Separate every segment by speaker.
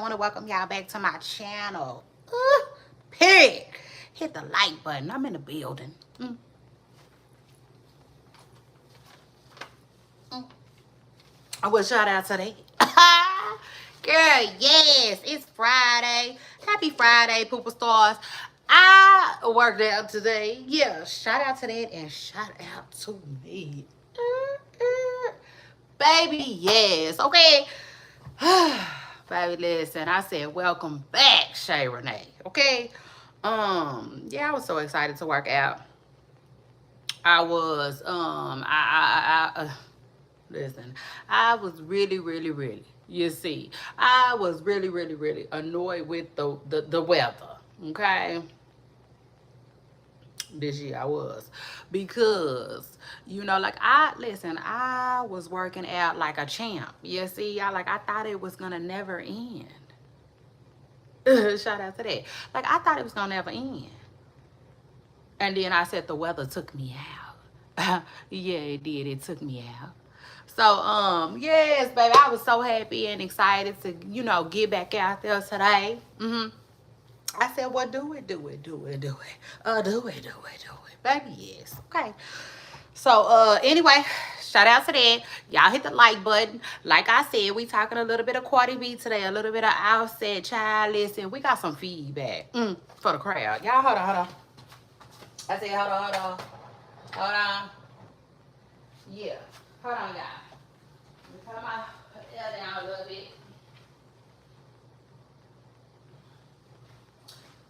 Speaker 1: want to welcome y'all back to my channel. Period. Hit the like button. I'm in the building. I will shout out today. Girl, yes, it's Friday. Happy Friday, Pooper Stars. I worked out today. Yeah, shout out to that and shout out to me. Baby, yes. Okay. Baby, listen, I said welcome back, Shay Renee. Okay. Yeah, I was so excited to work out. I was listen, I was really, you see, I was really annoyed with the weather. Okay. This year I was, because like I was working out like a champ. You see, I thought it was gonna never end. Shout out to that. Like I thought it was gonna never end. And then I said the weather took me out. Yeah, it did. It took me out. So, yes, baby, I was so happy and excited to, get back out there today. I said, well, do it. Baby, yes. Okay. So, anyway, shout out to that. Y'all hit the like button. Like I said, we talking a little bit of Cardi B today, a little bit of Offset. Child, listen, we got some feedback for the crowd. Y'all, hold on. I said, hold on. Yeah, hold on, y'all. Let me cut my hair down a little bit.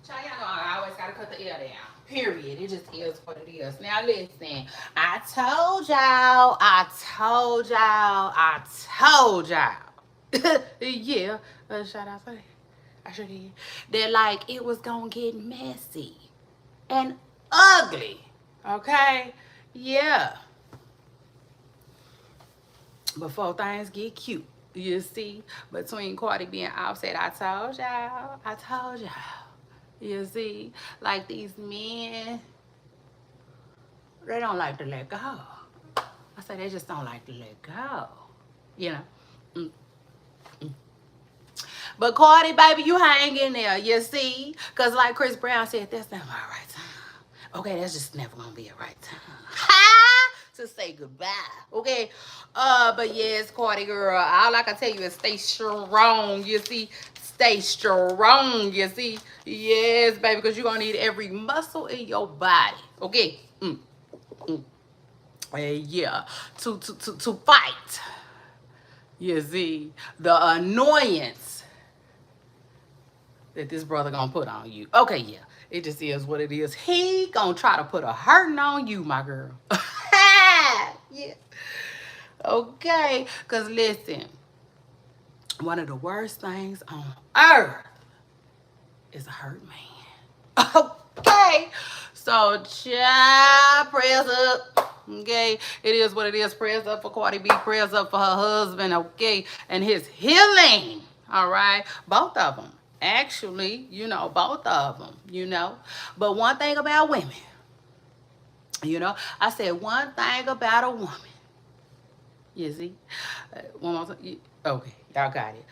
Speaker 1: Child, y'all know I always gotta cut the hair down. Period. It just is what it is. Now listen, I told y'all. Yeah, shout out for that. I sure did. That like it was gonna get messy and ugly. Okay? Yeah. Before things get cute. You see? Between Cardi B and Offset, I told y'all. You see? Like these men, they don't like to let go. I say they just don't like to let go. You know? But Cardi, baby, you hang in there, you see? Because like Chris Brown said, that's never a right time. Okay, that's just never going to be a right time. To say goodbye, okay? But yes, Cardi girl, all I can tell you is stay strong, you see? Stay strong, you see? Yes, baby, because you're going to need every muscle in your body, okay? Yeah, to fight, you see? The annoyance that this brother gonna put on you. Okay, yeah, it just is what it is. He gonna try to put a hurting on you, my girl. Yeah. Okay, because listen, one of the worst things on earth is a hurt man. Okay, so child, prayers up. Okay, it is what it is. Prayers up for Cardi B. Prayers up for her husband. Okay, and his healing. All right, both of them. Actually, both of them. But one thing about women, I said one thing about a woman. You see? One more time. Okay, y'all got it.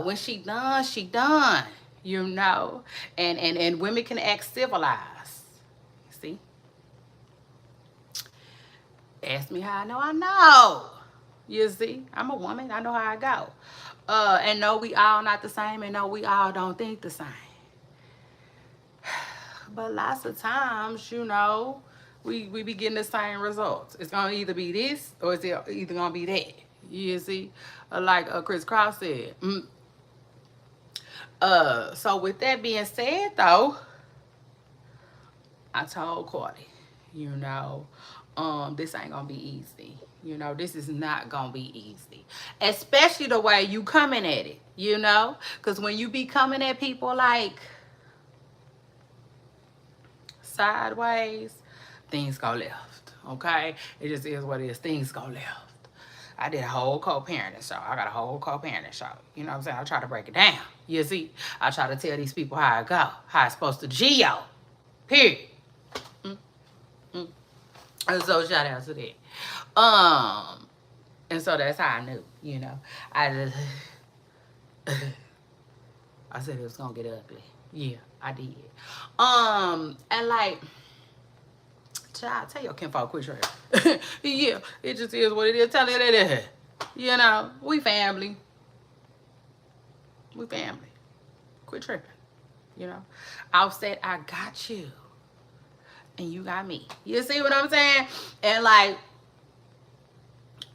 Speaker 1: When she done, she done. And women can act civilized. See? Ask me how I know. You see? I'm a woman. I know how I go. And no, we all not the same, and no, we all don't think the same. But lots of times, we be getting the same results. It's gonna either be this or it's either gonna be that. You see, like Chris Cross said. So with that being said, though, I told Cardi, this ain't gonna be easy. This is not gonna be easy, especially the way you coming at it. Because when you be coming at people like sideways, things go left. Okay, it just is what it is. Things go left. I did a whole co-parenting show. I got a whole co-parenting show. You know what I'm saying? I try to break it down. You see, I try to tell these people how I go, how it's supposed to geo. Period. And so shout out to that. And so that's how I knew. I just I said it was gonna get ugly. Yeah, I did. And like, child, tell your kinfolk quit trip. Yeah, it just is what it is. Tell it it is. You know, we family. We family. Quit tripping. You know, Offset, I got you, and you got me. You see what I'm saying? And like,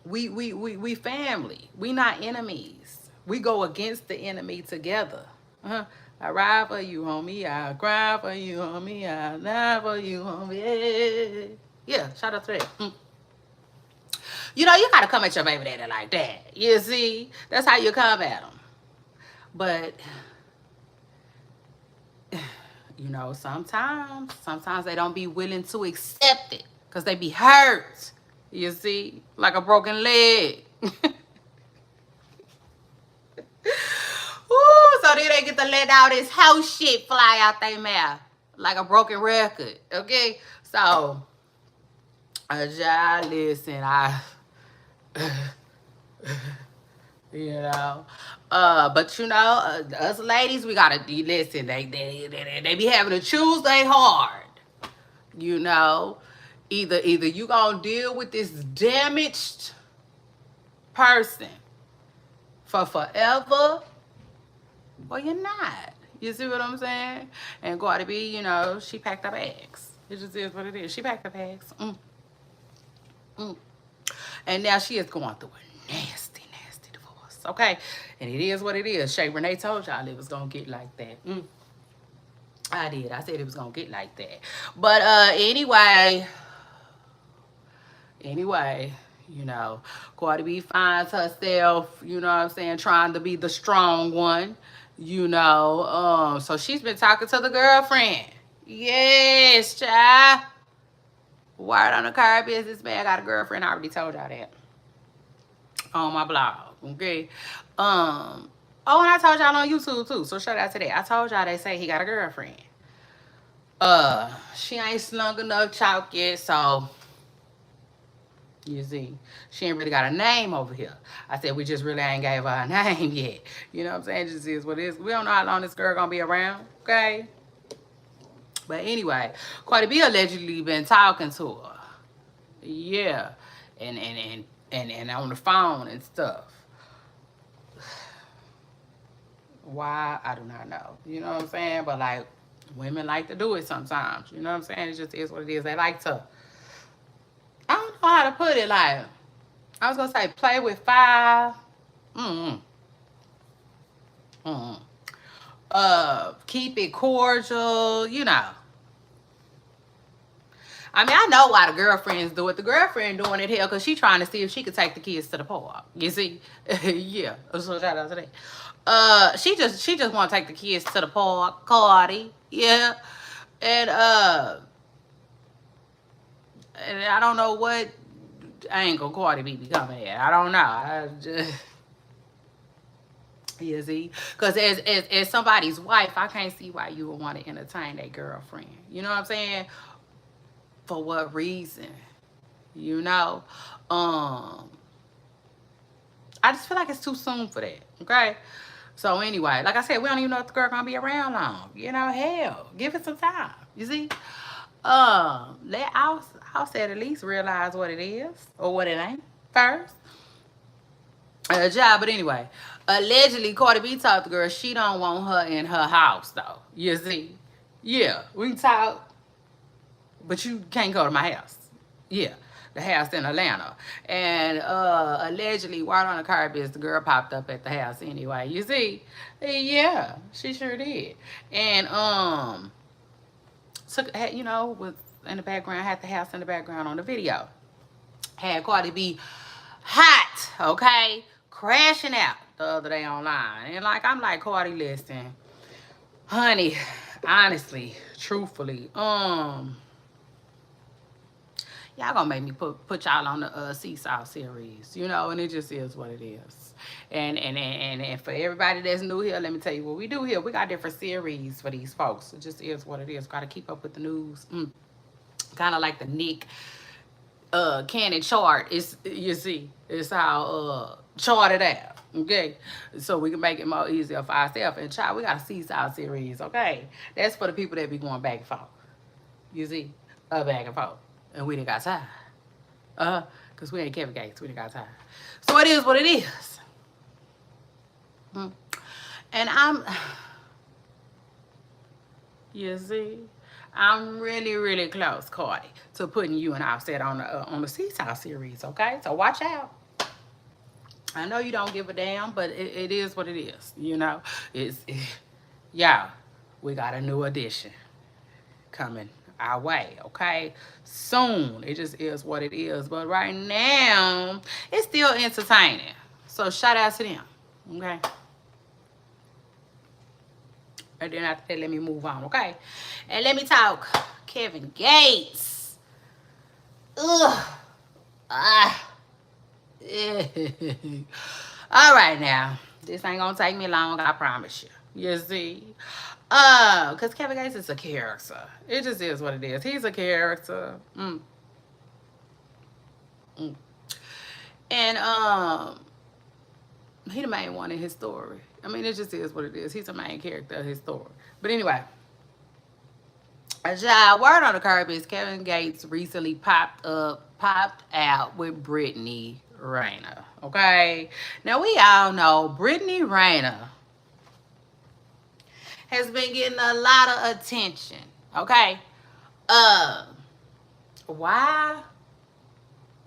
Speaker 1: we family. We not enemies. We go against the enemy together. I ride for you, homie. I cry for you, homie. I die for you, homie. Yeah, shout out to that. You know, you gotta come at your baby daddy like that. You see, that's how you come at them. But you know, sometimes they don't be willing to accept it because they be hurt. You see, like a broken leg. Ooh, so then they get to let all this house shit fly out their mouth like a broken record. Okay, so listen, you know, but you know, us ladies, we gotta listen. They be having to choose they hard. You know, either you gonna deal with this damaged person for forever, or you're not. You see what I'm saying? And Cardi B, you know, she packed her bags. It just is what it is. She packed her bags. And now she is going through a nasty divorce. Okay? And it is what it is. Shay Renee told y'all it was going to get like that. I did. I said it was going to get like that. But anyway, you know, Cardi B finds herself, you know what I'm saying, trying to be the strong one, you know. So she's been talking to the girlfriend. Yes, child. Word on the car business, man. I got a girlfriend. I already told y'all that on my blog. Okay. Oh, and I told y'all on YouTube too. So shout out to that. I told y'all they say he got a girlfriend. She ain't slung enough chalk yet, so you see, she ain't really got a name over here. I said we just really ain't gave her a name yet. You know what I'm saying? It just is what it is. We don't know how long this girl gonna be around. Okay. But anyway, Cardi B allegedly been talking to her. Yeah. And on the phone and stuff. Why? I do not know. You know what I'm saying? But like, women like to do it sometimes. You know what I'm saying? It just is what it is. They like to, I don't know how to put it. Like, I was going to say play with fire. Keep it cordial, you know. I mean, I know why the girlfriends do it. The girlfriend doing it here because she trying to see if she could take the kids to the park. You see? Yeah. So shout out to that. She just want to take the kids to the park, Cardi. Yeah. And I don't know what angle Cardi B be coming at. I don't know. I just, you see? Because as somebody's wife, I can't see why you would want to entertain that girlfriend. You know what I'm saying? For what reason? You know? I just feel like it's too soon for that. Okay? So anyway, like I said, we don't even know if the girl gonna be around long. You know, hell, give it some time. You see? Let I'll say at least realize what it is or what it ain't first. Job, but anyway, allegedly Cardi B told the girl she don't want her in her house though. You see? Yeah, we can talk, but you can't go to my house. Yeah, the house in Atlanta. And allegedly, word on the car biz, the girl popped up at the house anyway. You see? Yeah, she sure did. And took, you know, was in the background, had the house in the background on the video. Had Cardi B hot, okay, crashing out the other day online. And like, I'm like, Cardi, listen, honey, honestly, truthfully, y'all gonna make me put y'all on the Seesaw series, you know, and it just is what it is. And for everybody that's new here, let me tell you what we do here. We got different series for these folks. It just is what it is. Got to keep up with the news. Kind of like the Nick Cannon chart. It's, you see, it's how charted out. Okay, so we can make it more easier for ourselves. And child, we got a seesaw series. Okay, that's for the people that be going back and forth. You see, back and forth, and we didn't got time. Cause we ain't Kevin Gates. We didn't got time. So it is what it is. And you see, I'm really, really close, Cardi, to putting you and Offset on the seesaw series. Okay, so watch out. I know you don't give a damn, but it is what it is. You know, yeah, we got a new edition coming our way, okay? Soon. It just is what it is. But right now, it's still entertaining. So shout out to them, okay? And then after that, let me move on, okay? And let me talk Kevin Gates. Ugh. Ah. All right now. This ain't gonna take me long, I promise you. You see? Because Kevin Gates is a character. It just is what it is. He's a character. And he the main one in his story. I mean, it just is what it is. He's the main character of his story. But anyway, word on the curb is Kevin Gates recently popped out with Brittany Renner. Okay, now we all know Brittany Renner has been getting a lot of attention. Okay, why?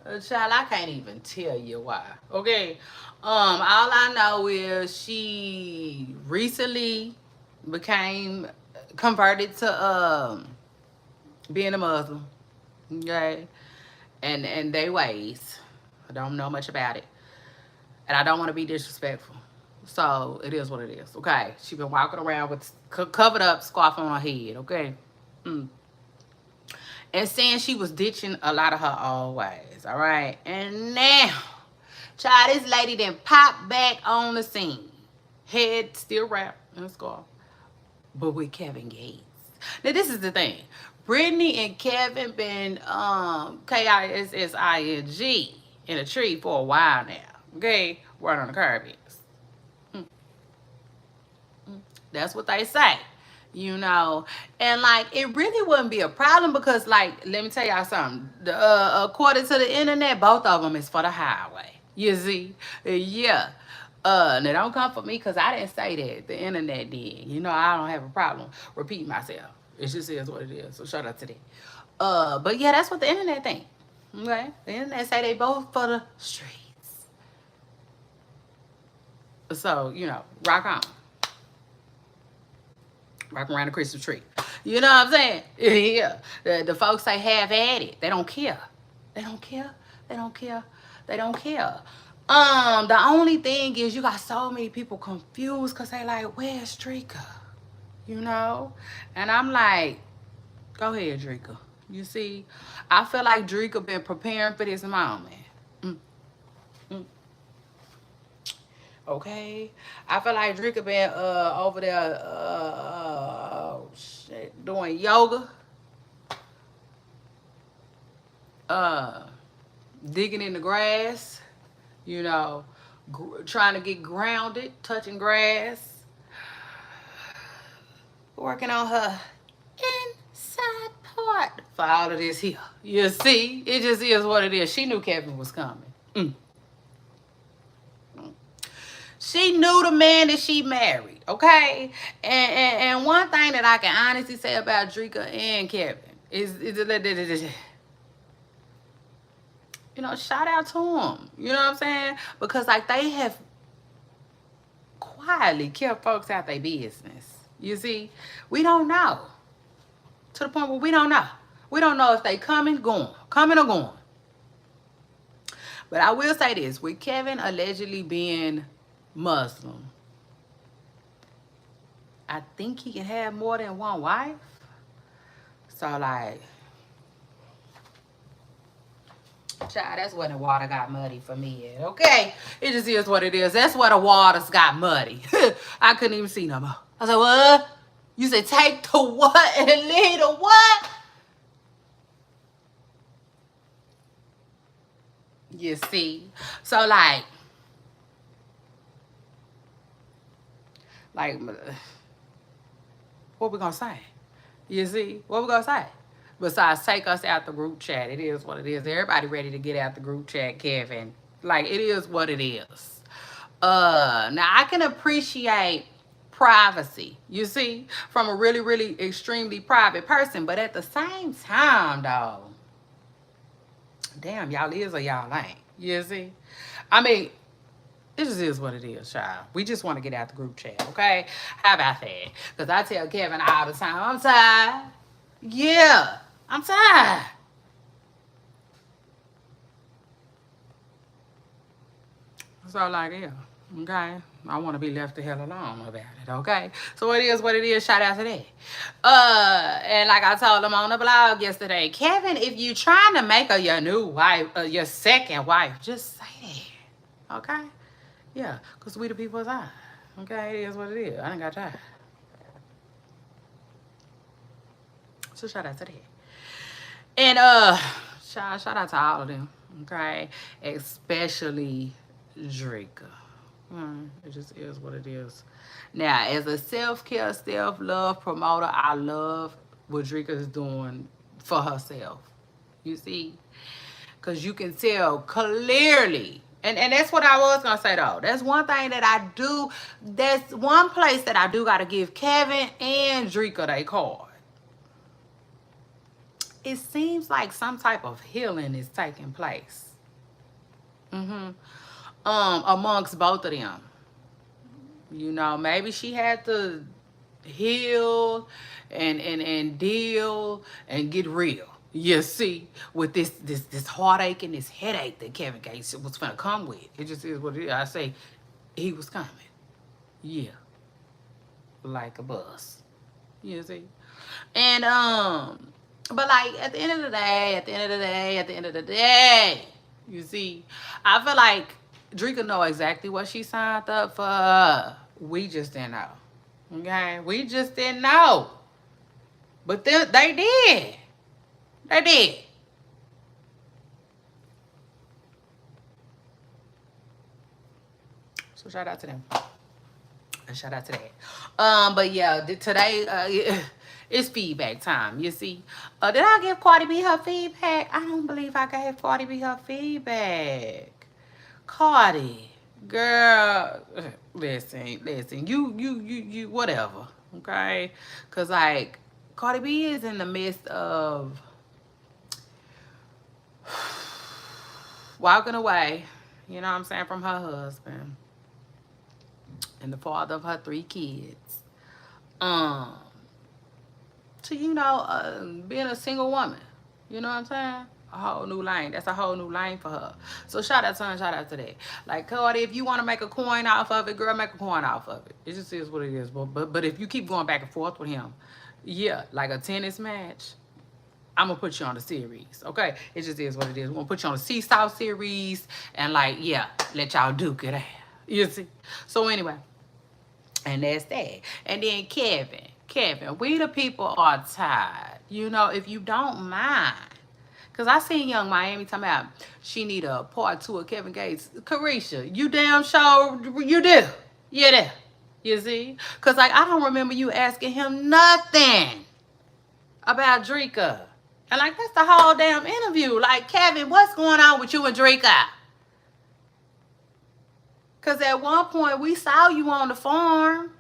Speaker 1: Child, I can't even tell you why. Okay. All I know is she recently became converted to being a Muslim. Okay. And they ways. I don't know much about it. And I don't want to be disrespectful. So it is what it is. Okay. She been walking around with covered up scarf on her head. Okay. And saying she was ditching a lot of her old ways, all right? And now, child, this lady then popped back on the scene. Head still wrapped in a scarf, but with Kevin Gates. Now, this is the thing. Brittany and Kevin been K-I-S-S-I-N-G in a tree for a while now, okay? Word on the curb is. That's what they say. You know, and like it really wouldn't be a problem because, like, let me tell y'all something. According to the internet, both of them is for the highway. You see, yeah. Now don't come for me because I didn't say that. The internet did. You know, I don't have a problem repeating myself. It just is what it is. So shout out to that. But yeah, that's what the internet think. Okay, the internet say they both for the streets. So you know, rock on. Walking around the Christmas tree. You know what I'm saying? Yeah. The folks say have at it. They don't care. They don't care. They don't care. They don't care. The only thing is you got so many people confused because they like, where's Drika? You know? And I'm like, go ahead, Drika. You see? I feel like Drika been preparing for this moment. Okay, I feel like Drika been over there doing yoga, digging in the grass, you know, trying to get grounded, touching grass, working on her inside part for all of this here. You see, it just is what it is. She knew Kevin was coming. She knew the man that she married, okay? And one thing that I can honestly say about Drika and Kevin is you know, shout out to them. You know what I'm saying? Because, like, they have quietly kept folks out their business. You see? We don't know. To the point where we don't know. We don't know if they coming or going. But I will say this. With Kevin allegedly being Muslim, I think he can have more than one wife. So, like, child, that's where the water got muddy for me at, okay? It just is what it is. That's where the waters got muddy. I couldn't even see no more. I said, what? You said take the what and leave the what? You see? So, like, Like, what we gonna say? You see? What we gonna say? Besides, take us out the group chat. It is what it is. Everybody ready to get out the group chat, Kevin. Like, it is what it is. Now I can appreciate privacy, you see, from a really, really extremely private person, but at the same time, dog, damn, y'all is or y'all ain't. You see? I mean, it just is what it is, child. We just want to get out the group chat, okay? How about that? Because I tell Kevin all the time, I'm tired. Yeah, I'm tired. So, like, yeah, okay? I want to be left the hell alone about it, okay? So it is what it is. Shout out to that. And like I told them on the blog yesterday, Kevin, if you trying to make her your new wife, your second wife, just say that, okay? Yeah, because we the people's eye. Okay, it is what it is. I ain't got time. So shout out to that. And shout out to all of them. Okay. Especially Drika. It just is what it is. Now, as a self-care, self-love promoter, I love what Drika is doing for herself. You see? Because you can tell clearly. And that's what I was going to say, though. That's one thing that I do. That's one place that I do got to give Kevin and Drika their card. It seems like some type of healing is taking place. Amongst both of them. You know, maybe she had to heal and deal and get real. You see, with this heartache and this headache that Kevin Gates was gonna come with. It just is what it is. I say he was coming. Yeah. Like a bus. You see? And but like at the end of the day, you see, I feel like Drika know exactly what she signed up for. We just didn't know. Okay? We just didn't know. But they did. They did. So shout out to them. And shout out to that. But yeah, today it's feedback time, you see. Did I give Cardi B her feedback? I don't believe I gave Cardi B her feedback. Cardi, girl, listen, you, whatever, okay? Because, like, Cardi B is in the midst of walking away, you know what I'm saying, from her husband and the father of her 3 kids. To, you know, being a single woman, you know what I'm saying? A whole new lane. That's a whole new lane for her. So shout out to her and shout out to that. Like, Cardi, if you want to make a coin off of it, girl, make a coin off of it. It just is what it is. But if you keep going back and forth with him, yeah, like a tennis match, I'm going to put you on the series, okay? It just is what it is. We're going to put you on the Seesaw series and, like, yeah, let y'all duke it out. You see? So anyway, and that's that. And then Kevin, we the people are tired. You know, if you don't mind. Because I seen Young Miami talking about she need a part 2 of Kevin Gates. Carisha, you damn sure you do. You do. You see? Because, like, I don't remember you asking him nothing about Drika. And, like, that's the whole damn interview. Like, Kevin, what's going on with you and Drika? Because at one point, we saw you on the farm.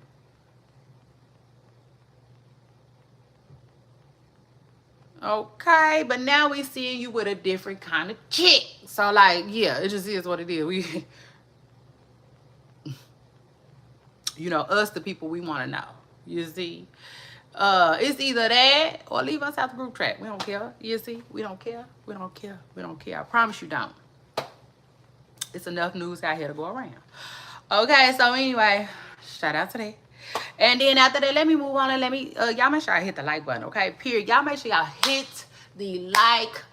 Speaker 1: Okay, but now we seeing you with a different kind of chick. So, like, yeah, it just is what it is. We, you know, us, the people, we want to know. You see? It's either that or leave us out the group chat. We don't care. You see? We don't care. We don't care. We don't care. I promise you don't. It's enough news out here to go around. Okay, so anyway, shout out to that. And then after that, let me move on and let me, y'all make sure I hit the like button, okay? Period. Y'all make sure y'all hit the like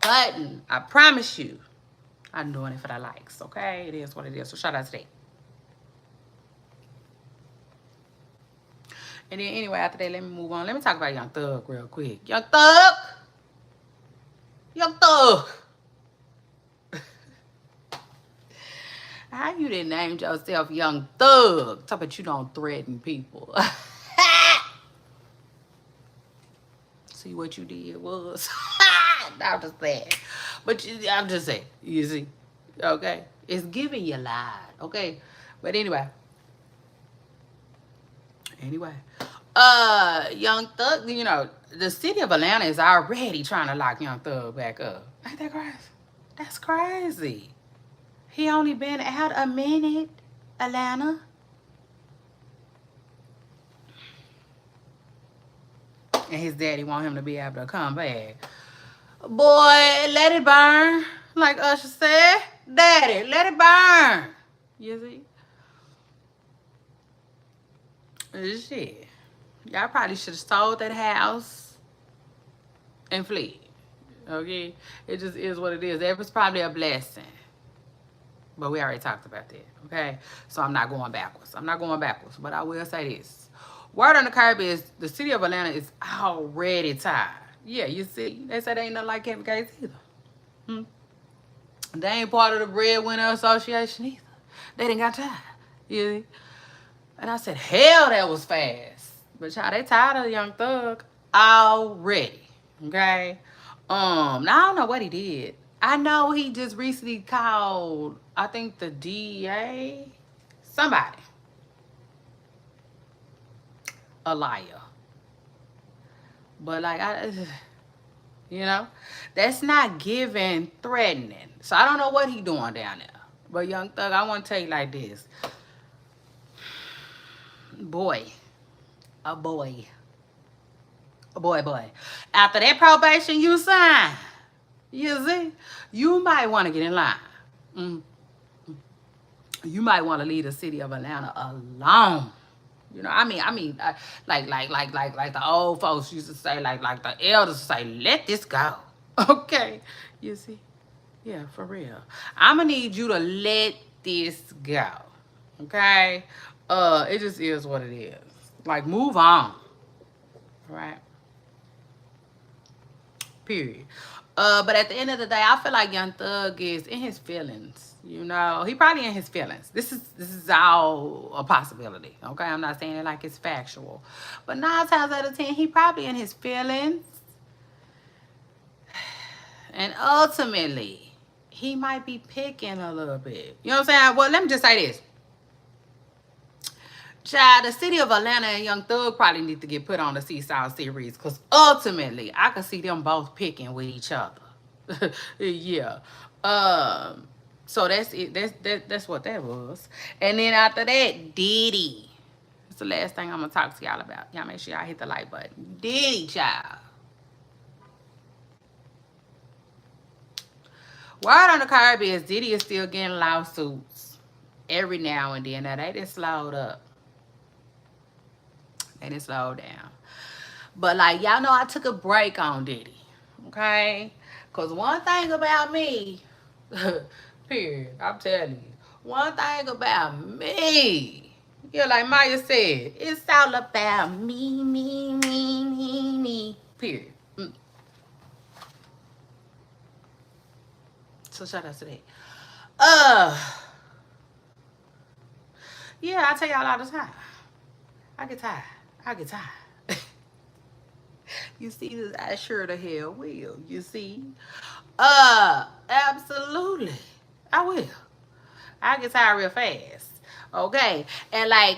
Speaker 1: button. I promise you, I'm doing it for the likes, okay? It is what it is. So shout out to that. And then anyway, after that, let me move on. Let me talk about Young Thug real quick. Young Thug. Young Thug. How you didn't name yourself Young Thug? Talk about you don't threaten people. See what you did was. I'm just saying. But I'm just saying. You see? Okay? It's giving you lied. Okay? But anyway. Anyway. Young Thug, you know, the city of Atlanta is already trying to lock Young Thug back up. Ain't that crazy? That's crazy. He only been out a minute, Atlanta. And his daddy want him to be able to come back. Boy, let it burn. Like Usher said, Daddy, let it burn. You see? Shit. Y'all probably should have sold that house and fled. Okay? It just is what it is. It was probably a blessing. But we already talked about that. Okay? So I'm not going backwards. But I will say this. Word on the curb is the city of Atlanta is already tired. Yeah, you see, they say they ain't nothing like Kevin Gates either. Hmm? They ain't part of the Breadwinner Association either. They didn't got tired. You see? And I said, hell, that was fast. But y'all, they tired of Young Thug already. Okay? Now I don't know what he did. I know he just recently called, I think the DA, somebody, a liar. But like, you know, that's not giving threatening. So I don't know what he doing down there. But Young Thug, I want to tell you like this. Boy. After that probation you sign, you see, you might want to get in line. Mm. You might want to leave the city of Atlanta alone. You know, I mean, like the old folks used to say, like the elders say, let this go. Okay, you see, yeah, for real. I'ma need you to let this go. Okay, it just is what it is. Like, move on. Right. Period. But at the end of the day, I feel like Young Thug is in his feelings. You know, he probably in his feelings. This is all a possibility. Okay, I'm not saying it like it's factual, but 9 times out of 10, he probably in his feelings, and ultimately, he might be picking a little bit. You know what I'm saying? Well, let me just say this. Child, the city of Atlanta and Young Thug probably need to get put on the Seesaw series, because ultimately, I can see them both picking with each other. Yeah. So that's it. That's what that was. And then after that, Diddy. That's the last thing I'm gonna talk to y'all about. Y'all make sure y'all hit the like button. Diddy, child. Word on the curb is Diddy is still getting lawsuits every now and then. Now they just slowed up. They just slowed down. But like, y'all know I took a break on Diddy. Okay? Because one thing about me, period, I'm telling you, one thing about me, yeah, like Maya said, it's all about me, period. So shout out to that. Yeah, I tell y'all all the time, I get tired. You see this? I sure the hell will. You see? Absolutely. I will. I get tired real fast. Okay. And like,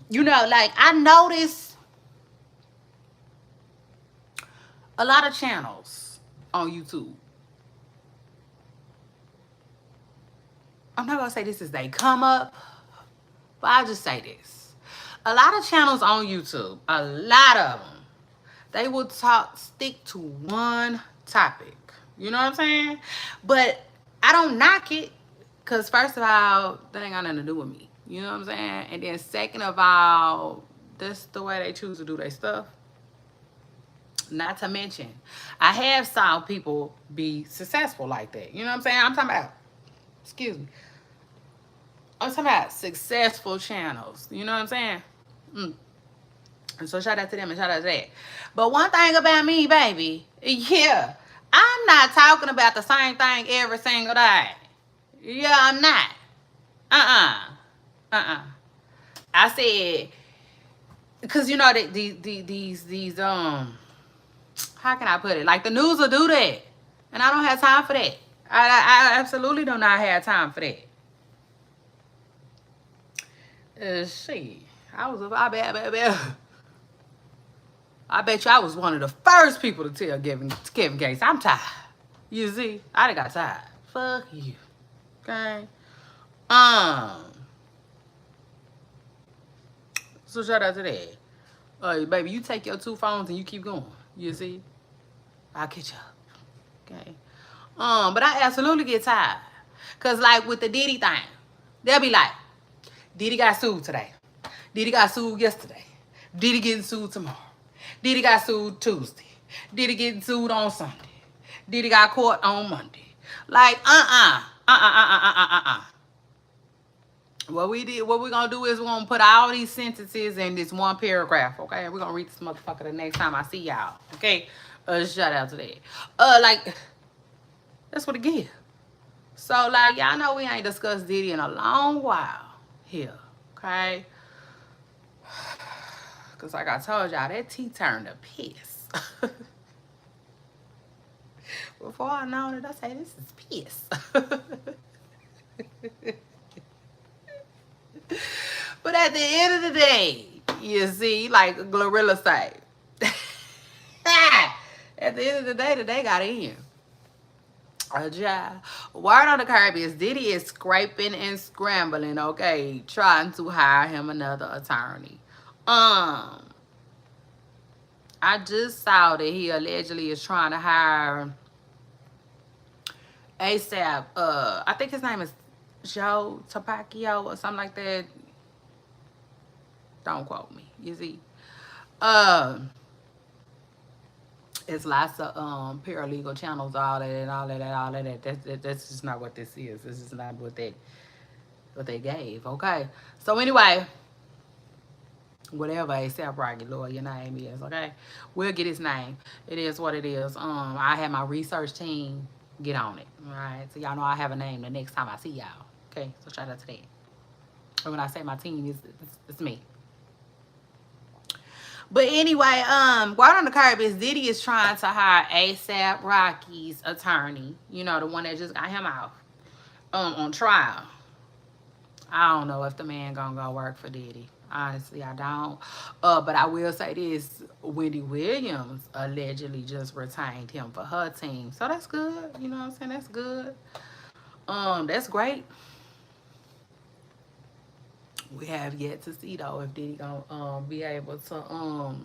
Speaker 1: you know, like I noticed a lot of channels on YouTube. I'm not gonna say this is they come up, but I'll just say this. A lot of channels on YouTube, a lot of them, they will stick to one topic. You know what I'm saying? But I don't knock it, because first of all, that ain't got nothing to do with me. You know what I'm saying? And then second of all, that's the way they choose to do their stuff. Not to mention, I have saw people be successful like that. You know what I'm saying? I'm talking about, excuse me, I'm talking about successful channels. You know what I'm saying? And so shout out to them and shout out to that. But one thing about me, baby, yeah, I'm not talking about the same thing every single day. Yeah, I'm not. Uh-uh. I said, because you know that these how can I put it? Like the news will do that, and I don't have time for that. I absolutely do not have time for that. Shit, I bet you I was one of the first people to tell Kevin Gates I'm tired. You see, I done got tired. Fuck you. Okay. So shout out to that. Baby, you take your 2 phones and you keep going. You see? I'll catch up. Okay. But I absolutely get tired. Cause like with the Diddy thing, they'll be like, Diddy got sued today. Diddy got sued yesterday. Diddy getting sued tomorrow. Diddy got sued Tuesday. Diddy getting sued on Sunday. Diddy got caught on Monday. Like, What we're gonna do is we're gonna put all these sentences in this one paragraph, okay? We're gonna read this motherfucker the next time I see y'all. Okay? Shout out to that. Like, that's what it gives. So like y'all know we ain't discussed Diddy in a long while here. Okay? Cause like I told y'all, that tea turned to piss. Before I know it, I say this is piss. But at the end of the day, you see, like Glorilla say, at the end of the day got in. Word on the curb is Diddy is scraping and scrambling, okay, trying to hire him another attorney. I just saw that he allegedly is trying to hire ASAP. I think his name is Joe Tapacchio or something like that. Don't quote me. You see, it's lots of paralegal channels, all that. That's just not what this is. This is not what they gave. Okay. So anyway, whatever ASAP Rocky lawyer name is, okay, we'll get his name. It is what it is. I had my research team get on it. All right. So y'all know I have a name the next time I see y'all. Okay. So shout out to that. And when I say my team, it's me. But anyway, word on the curb is Diddy is trying to hire ASAP Rocky's attorney. You know, the one that just got him out on trial. I don't know if the man gonna go work for Diddy. Honestly, I don't. But I will say this: Wendy Williams allegedly just retained him for her team, so that's good. You know what I'm saying? That's good. That's great. We have yet to see though if Diddy gonna be able to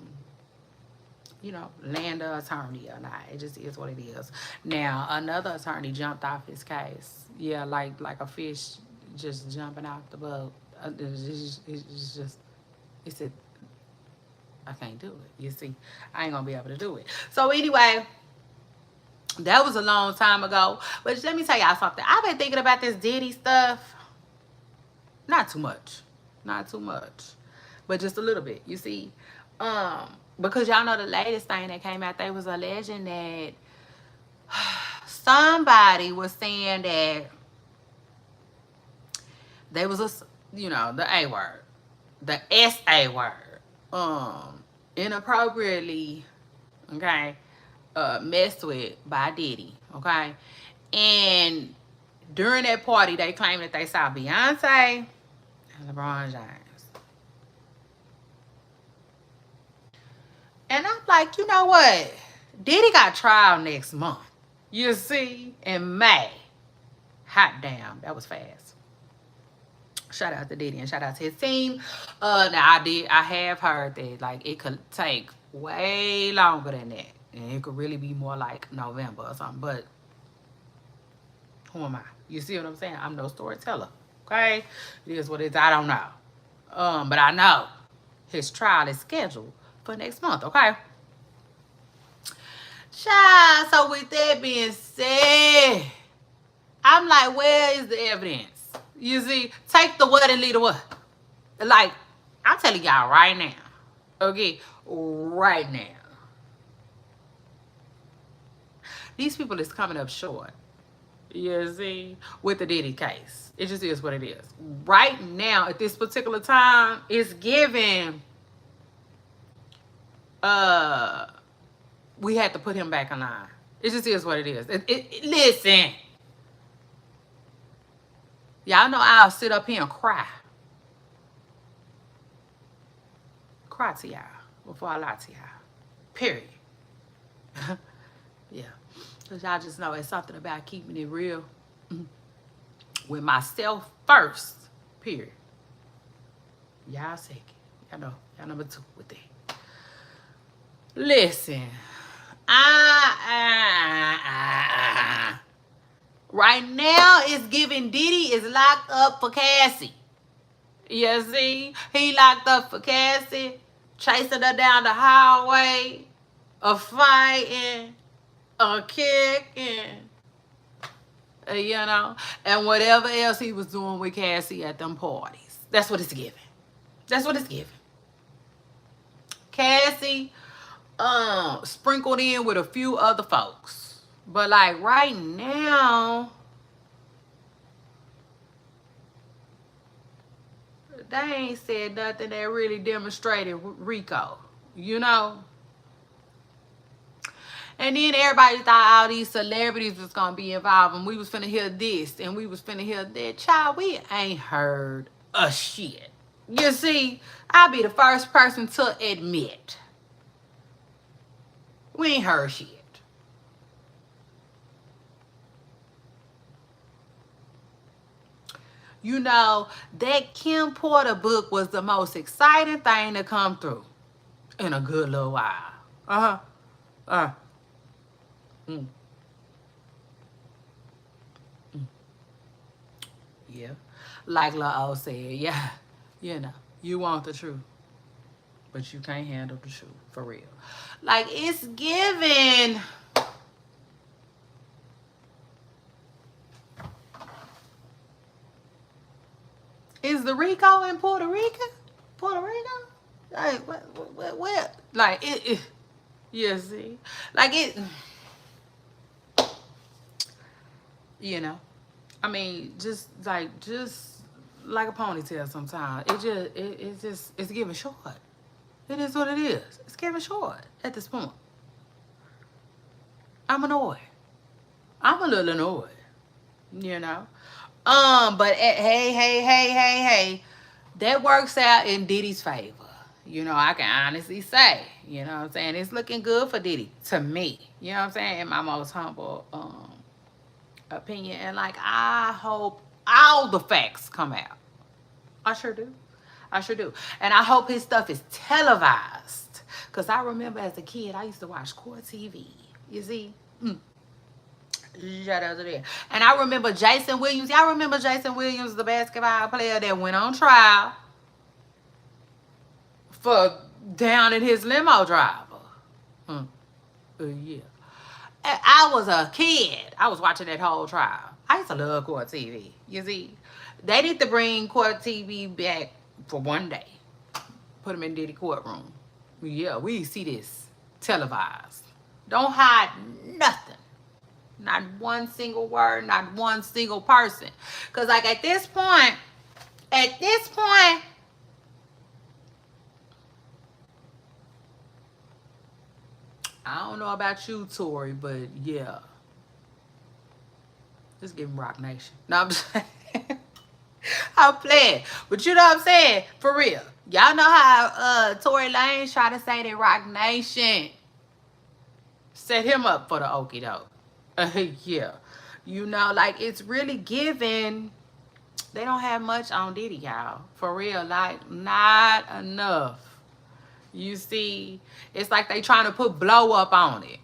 Speaker 1: you know, land an attorney or not. It just is what it is. Now another attorney jumped off his case. Yeah, like a fish just jumping off the boat. It's just, he said, I can't do it. You see, I ain't gonna be able to do it. So anyway, that was a long time ago. But let me tell y'all something. I've been thinking about this Diddy stuff. Not too much. Not too much. But just a little bit. You see, because y'all know the latest thing that came out, they was alleging that somebody was saying that they was you know, the A word, the SA word, inappropriately, okay, messed with by Diddy, okay, and during that party they claimed that they saw Beyonce and LeBron James, and I'm like, you know what, Diddy got trial next month, you see, in May. Hot damn, that was fast. Shout out to Diddy and shout out to his team. Now I have heard that like it could take way longer than that, and it could really be more like November or something. But who am I? You see what I'm saying? I'm no storyteller. Okay, it is what it is. I don't know. But I know his trial is scheduled for next month. Okay. Child, so with that being said, I'm like, where is the evidence? You see, take the what and leave the what. Like, I'm telling y'all right now. Okay, right now. These people is coming up short. You see, with the Diddy case. It just is what it is. Right now, at this particular time, it's given we had to put him back in line. It just is what it is. Listen. Y'all know I'll sit up here and cry. Cry to y'all before I lie to y'all. Period. Yeah. Because y'all just know it's something about keeping it real with myself first. Period. Y'all second. Y'all number 2 with that. Listen. Right now, it's giving Diddy is locked up for Cassie. You see? He locked up for Cassie, chasing her down the highway, a fighting, a kicking, you know, and whatever else he was doing with Cassie at them parties. That's what it's giving. That's what it's giving. Cassie sprinkled in with a few other folks. But like right now, they ain't said nothing that really demonstrated Rico, you know? And then everybody thought all these celebrities was gonna be involved, and we was finna hear this, and we was finna hear that. Child, we ain't heard a shit. You see, I'll be the first person to admit we ain't heard shit. You know, that Kim Porter book was the most exciting thing to come through in a good little while. Yeah. Like La O said, yeah, you know, you want the truth, but you can't handle the truth, for real. Like, it's given. Is the Rico in Puerto Rico? Puerto Rico? Like, what? Like, it you see? Like, it, you know, I mean, just like a ponytail sometimes. It's giving short. It is what it is. It's giving short at this point. I'm annoyed. I'm a little annoyed, you know? But hey, that works out in Diddy's favor. You know, I can honestly say, you know what I'm saying? It's looking good for Diddy, to me. You know what I'm saying? In my most humble opinion. And like, I hope all the facts come out. I sure do. I sure do. And I hope his stuff is televised. Because I remember as a kid, I used to watch Court TV. You see? Shout out to that. And I remember Jason Williams. Y'all remember Jason Williams, the basketball player that went on trial for downing his limo driver? Yeah. I was a kid. I was watching that whole trial. I used to love Court TV. You see? They need to bring Court TV back for one day. Put them in Diddy courtroom. Yeah, we see this televised. Don't hide nothing. Not one single word, not one single person. Because, like, at this point, I don't know about you, Tori, but yeah. Just give him Rock Nation. No, I'm just I'm playing. But you know what I'm saying? For real. Y'all know how Tory Lanez try to say that Rock Nation set him up for the okie doke. Yeah. You know, like, it's really given. They don't have much on Diddy, y'all. For real. Like, not enough. You see, it's like they trying to put blow up on it.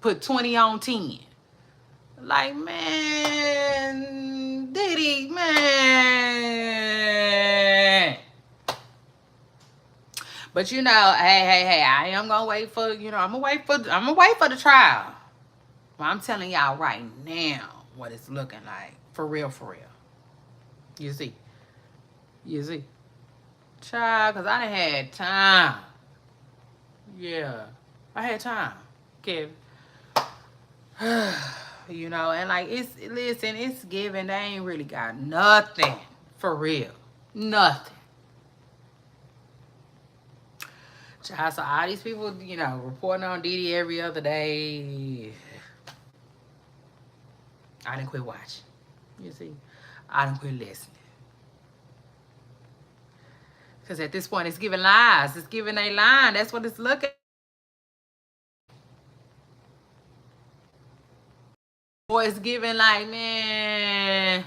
Speaker 1: Put 20 on 10. Like, man, Diddy, man. But you know, hey, I am gonna wait for, you know, I'm gonna wait for the trial. Well, I'm telling y'all right now what it's looking like. For real, for real. You see. You see. Child, because I done had time. Yeah. I had time, Kevin. You know, and like listen, it's given. They ain't really got nothing for real. Nothing. Child, so all these people, you know, reporting on Diddy every other day. I didn't quit watching. You see? I didn't quit listening. Because at this point, it's giving lies. It's giving a line. That's what it's looking. Or it's giving like, man,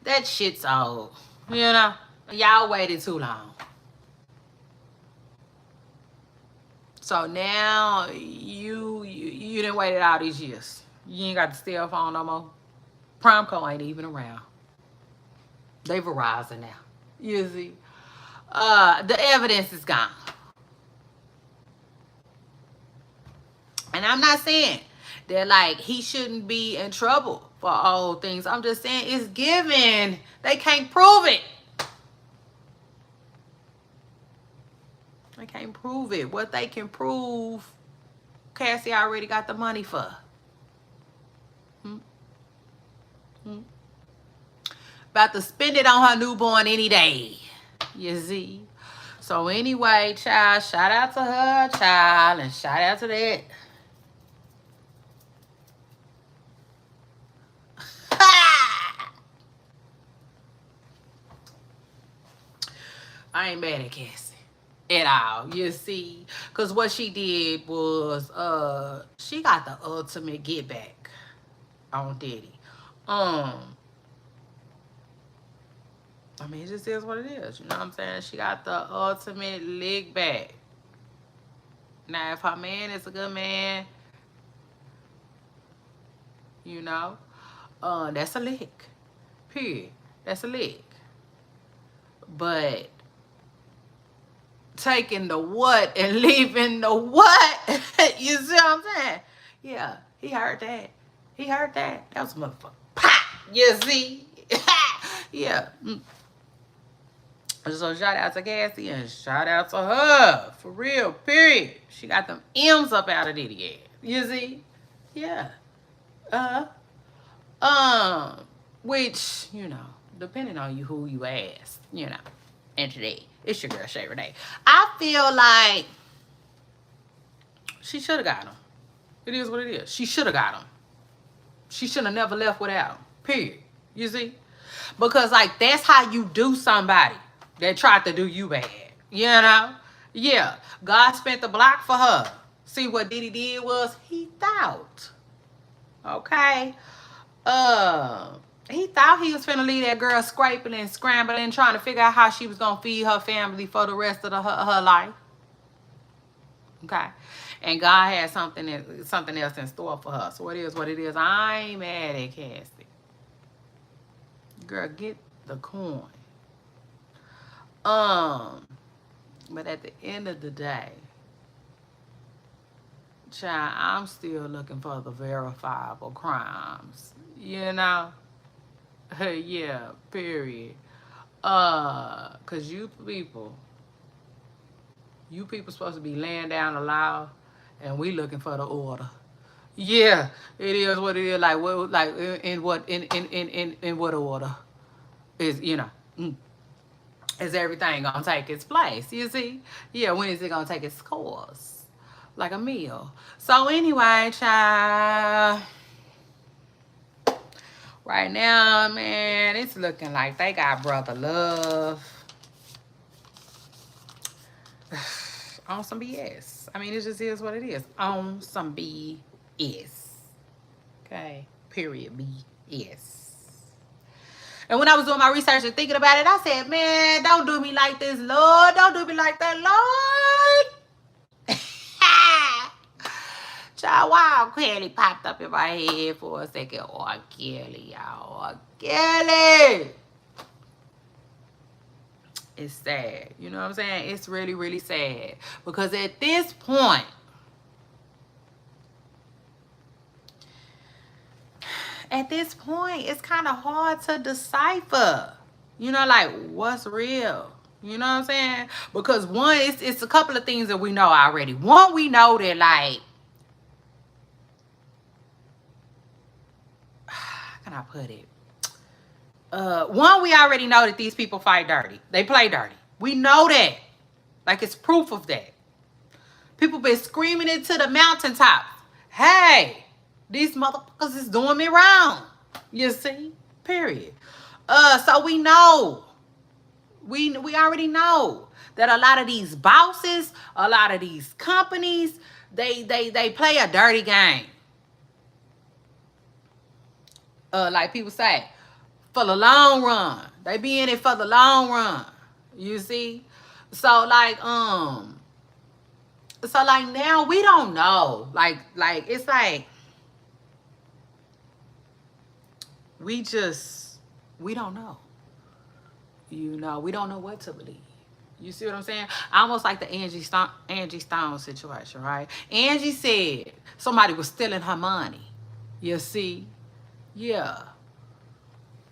Speaker 1: that shit's old. You know? Y'all waited too long. So now you didn't wait all these years. You ain't got the cell phone no more. Promco ain't even around. They Verizon now. You see? The evidence is gone. And I'm not saying that like he shouldn't be in trouble for all things. I'm just saying it's given. They can't prove it. They can't prove it. What they can prove, Cassie already got the money for. About to spend it on her newborn any day. You see? So anyway, child, shout out to her, child, and shout out to that. I ain't mad at Cassie at all, you see, because what she did was she got the ultimate get back on Diddy. I mean, it just is what it is, you know what I'm saying? She got the ultimate lick back. Now if her man is a good man, you know, that's a lick, period. That's a lick. But taking the what and leaving the what, you see what I'm saying? Yeah, he heard that. He heard that. That was a motherfucker. Pop! You see? Yeah. So shout out to Cassie and shout out to her. For real, period. She got them M's up out of Diddy ass. You see? Yeah. Which, you know, depending on you who you ask, you know. And today, it's your girl Shay Renee. I feel like she should have got him. It is what it is. She should have got him. She should have never left without him. Period. You see? Because, like, that's how you do somebody that tried to do you bad. You know? Yeah. God spent the block for her. See, what Diddy did was he thought. Okay? He thought he was finna leave that girl scraping and scrambling, trying to figure out how she was gonna feed her family for the rest of her life. Okay, and God had something else in store for her. So it is what it is. I ain't mad at Cassie. Girl, get the coin. But at the end of the day, child, I'm still looking for the verifiable crimes. You know? Yeah, period. Cause you people supposed to be laying down the law, and we looking for the order. Yeah, it is what it is. Like what, like in what order is, you know? Is everything gonna take its place? You see? Yeah, when is it gonna take its course? Like a meal. So anyway, child. Right now, man, it's looking like they got brother love on some BS. I mean, it just is what it is. On some BS. Okay? Period. BS. And when I was doing my research and thinking about it, I said, man, don't do me like this, Lord. Don't do me like that, Lord. Child, wow, Kelly popped up in my head for a second. Oh, Kelly, y'all. Kelly. It's sad. You know what I'm saying? It's really, really sad. Because at this point, it's kind of hard to decipher. You know, like, what's real? You know what I'm saying? Because one, it's a couple of things that we know already. One, we know that, like, how can I put it? One, we already know that these people fight dirty. They play dirty. We know that. Like, it's proof of that. People been screaming it to the mountaintops. Hey, these motherfuckers is doing me wrong. You see? Period. So we know. We already know that a lot of these bosses, a lot of these companies, they play a dirty game. Like people say, for the long run. They be in it for the long run. You see? So like now we don't know. Like it's like we don't know. You know, we don't know what to believe. You see what I'm saying? Almost like the Angie Stone situation, right? Angie said somebody was stealing her money. You see? Yeah.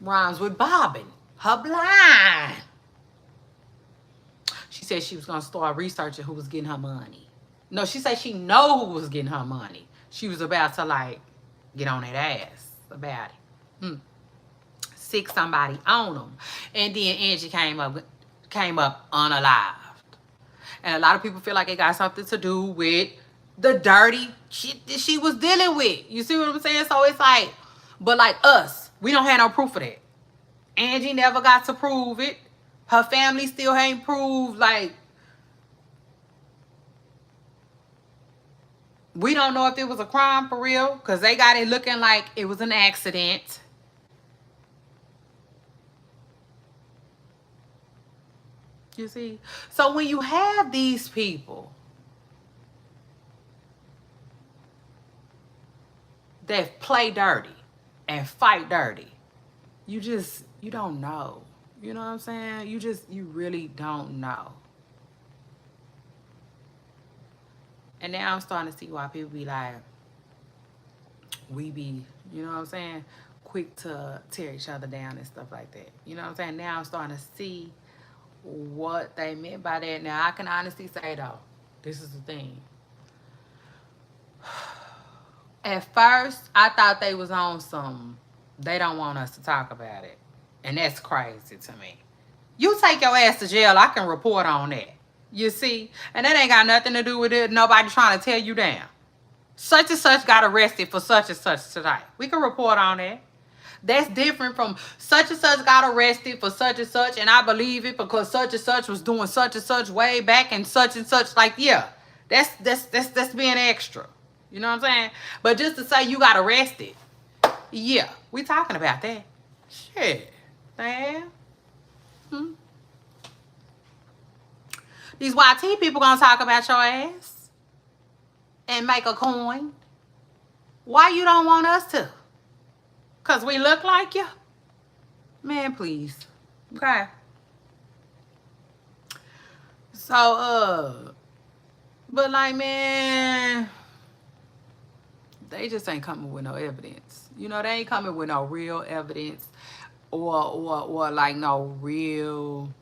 Speaker 1: Rhymes with bobbing. Her blind. She said she was going to start researching who was getting her money. No, she said she know who was getting her money. She was about to, like, get on that ass about it. Sick somebody on them. And then Angie came up unalived. And a lot of people feel like it got something to do with the dirty shit that she was dealing with. You see what I'm saying? So it's like, but like us, we don't have no proof of that. Angie never got to prove it. Her family still ain't proved, like, we don't know if it was a crime for real, because they got it looking like it was an accident. You see? So when you have these people that play dirty and fight dirty, you don't know. You know what I'm saying? You really don't know. And now I'm starting to see why people be like, we be, you know what I'm saying, quick to tear each other down and stuff like that. You know what I'm saying? Now I'm starting to see what they meant by that. Now I can honestly say though, this is the thing. At first, I thought they was on some, they don't want us to talk about it. And that's crazy to me. You take your ass to jail, I can report on that. You see? And that ain't got nothing to do with it. Nobody trying to tear you down. Such and such got arrested for such and such today. We can report on that. That's different from such and such got arrested for such and I believe it because such and such was doing such and such way back and such. Like, yeah, that's being extra. You know what I'm saying? But just to say you got arrested, yeah, we talking about that. Shit. The hell? These YT people gonna talk about your ass and make a coin. Why you don't want us to? Cause we look like you? Man, please. Okay. So, but like, man, they just ain't coming with no evidence. You know, they ain't coming with no real evidence or like no real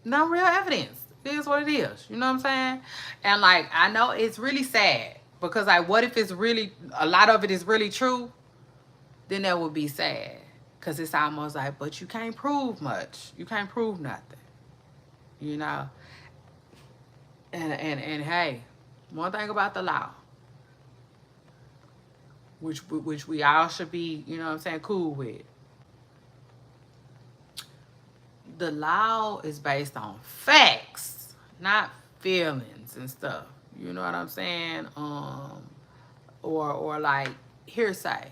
Speaker 1: evidence. It is what it is. You know what I'm saying? And like, I know it's really sad because like, what if it's really, a lot of it is really true? Then that would be sad. Because it's almost like, but you can't prove much. You can't prove nothing. You know? And hey, one thing about the law, which we all should be, you know what I'm saying, cool with. The law is based on facts, not feelings and stuff. You know what I'm saying? Or like hearsay.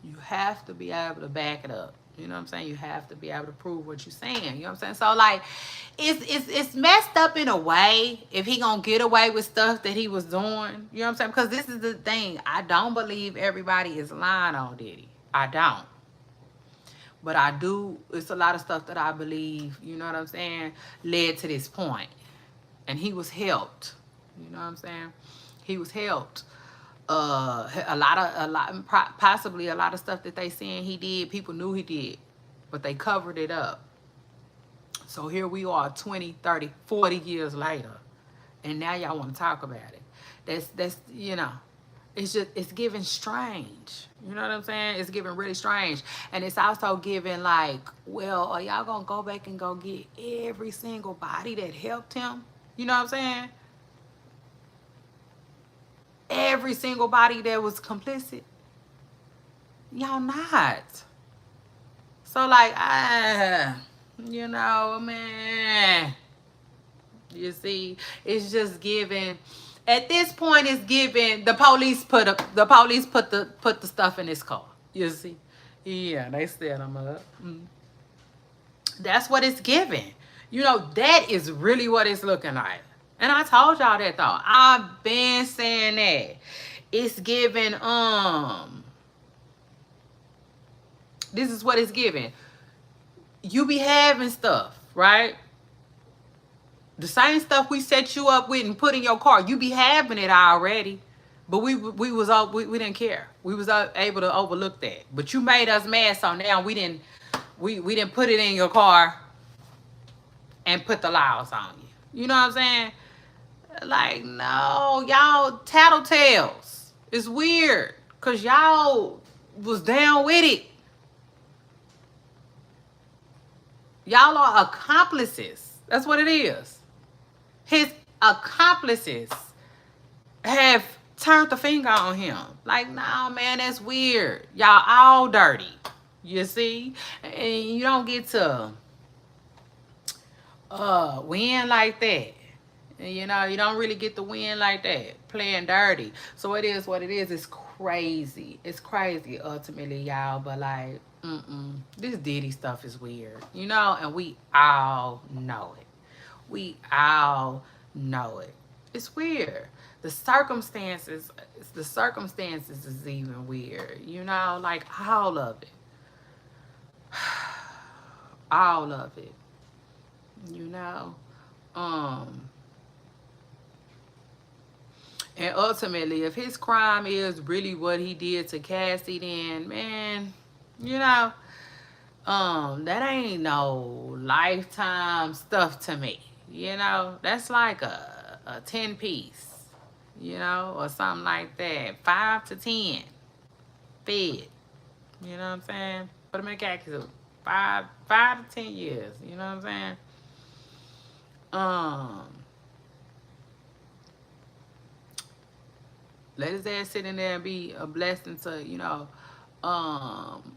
Speaker 1: You have to be able to back it up. You know what I'm saying? You have to be able to prove what you're saying. You know what I'm saying? So like, it's messed up in a way if he gonna get away with stuff that he was doing. You know what I'm saying? Because this is the thing. I don't believe everybody is lying on Diddy. I don't. But I do. It's a lot of stuff that I believe, you know what I'm saying, led to this point. And he was helped. You know what I'm saying? He was helped. Possibly a lot of stuff that they saying he did, people knew he did, but they covered it up. So here we are 20, 30, 40 years later. And now y'all want to talk about it. That's you know, it's just it's giving strange. You know what I'm saying? It's giving really strange. And it's also giving like, well, are y'all gonna go back and go get every single body that helped him? You know what I'm saying? Every single body that was complicit. Y'all not. So like, you know, man. You see, it's just giving. At this point, it's giving. The police put the stuff in his car. You see, yeah, they set him up. That's what it's giving. You know, that is really what it's looking like. And I told y'all that though. I've been saying that. It's giving. This is what it's giving. You be having stuff, right? The same stuff we set you up with and put in your car, you be having it already. But we didn't care. We was able to overlook that. But you made us mad, so now we didn't put it in your car and put the laws on you. You know what I'm saying? Like, no, y'all tattletales. It's weird. Cause y'all was down with it. Y'all are accomplices. That's what it is. His accomplices have turned the finger on him. Like, nah, man, that's weird. Y'all all dirty. You see? And you don't get to win like that. You know, you don't really get to win like that. Playing dirty. So it is what it is. It's crazy. It's crazy ultimately, y'all. But like, this Diddy stuff is weird. You know? And we all know it. We all know it. It's weird. The circumstances is even weird. You know, like all of it. All of it. You know? And ultimately, if his crime is really what he did to Cassie, then man, you know, that ain't no lifetime stuff to me. You know, that's like a 10 piece, you know, or something like that. 5 to 10 fed. You know what I'm saying? Put them in a khaki suit. 5 to 10 years. You know what I'm saying? Let his ass sit in there and be a blessing to, you know,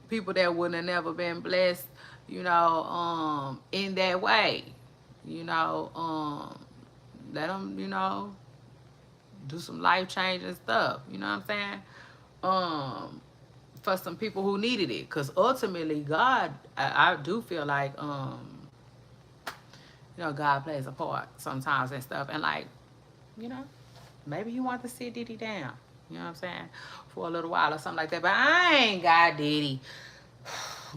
Speaker 1: people that wouldn't have never been blessed, you know, in that way. You know, let them, you know, do some life-changing stuff. You know what I'm saying? For some people who needed it. Because ultimately, God, I do feel like, you know, God plays a part sometimes and stuff. And like, you know, maybe he wants to sit Diddy down. You know what I'm saying? For a little while or something like that. But I ain't got Diddy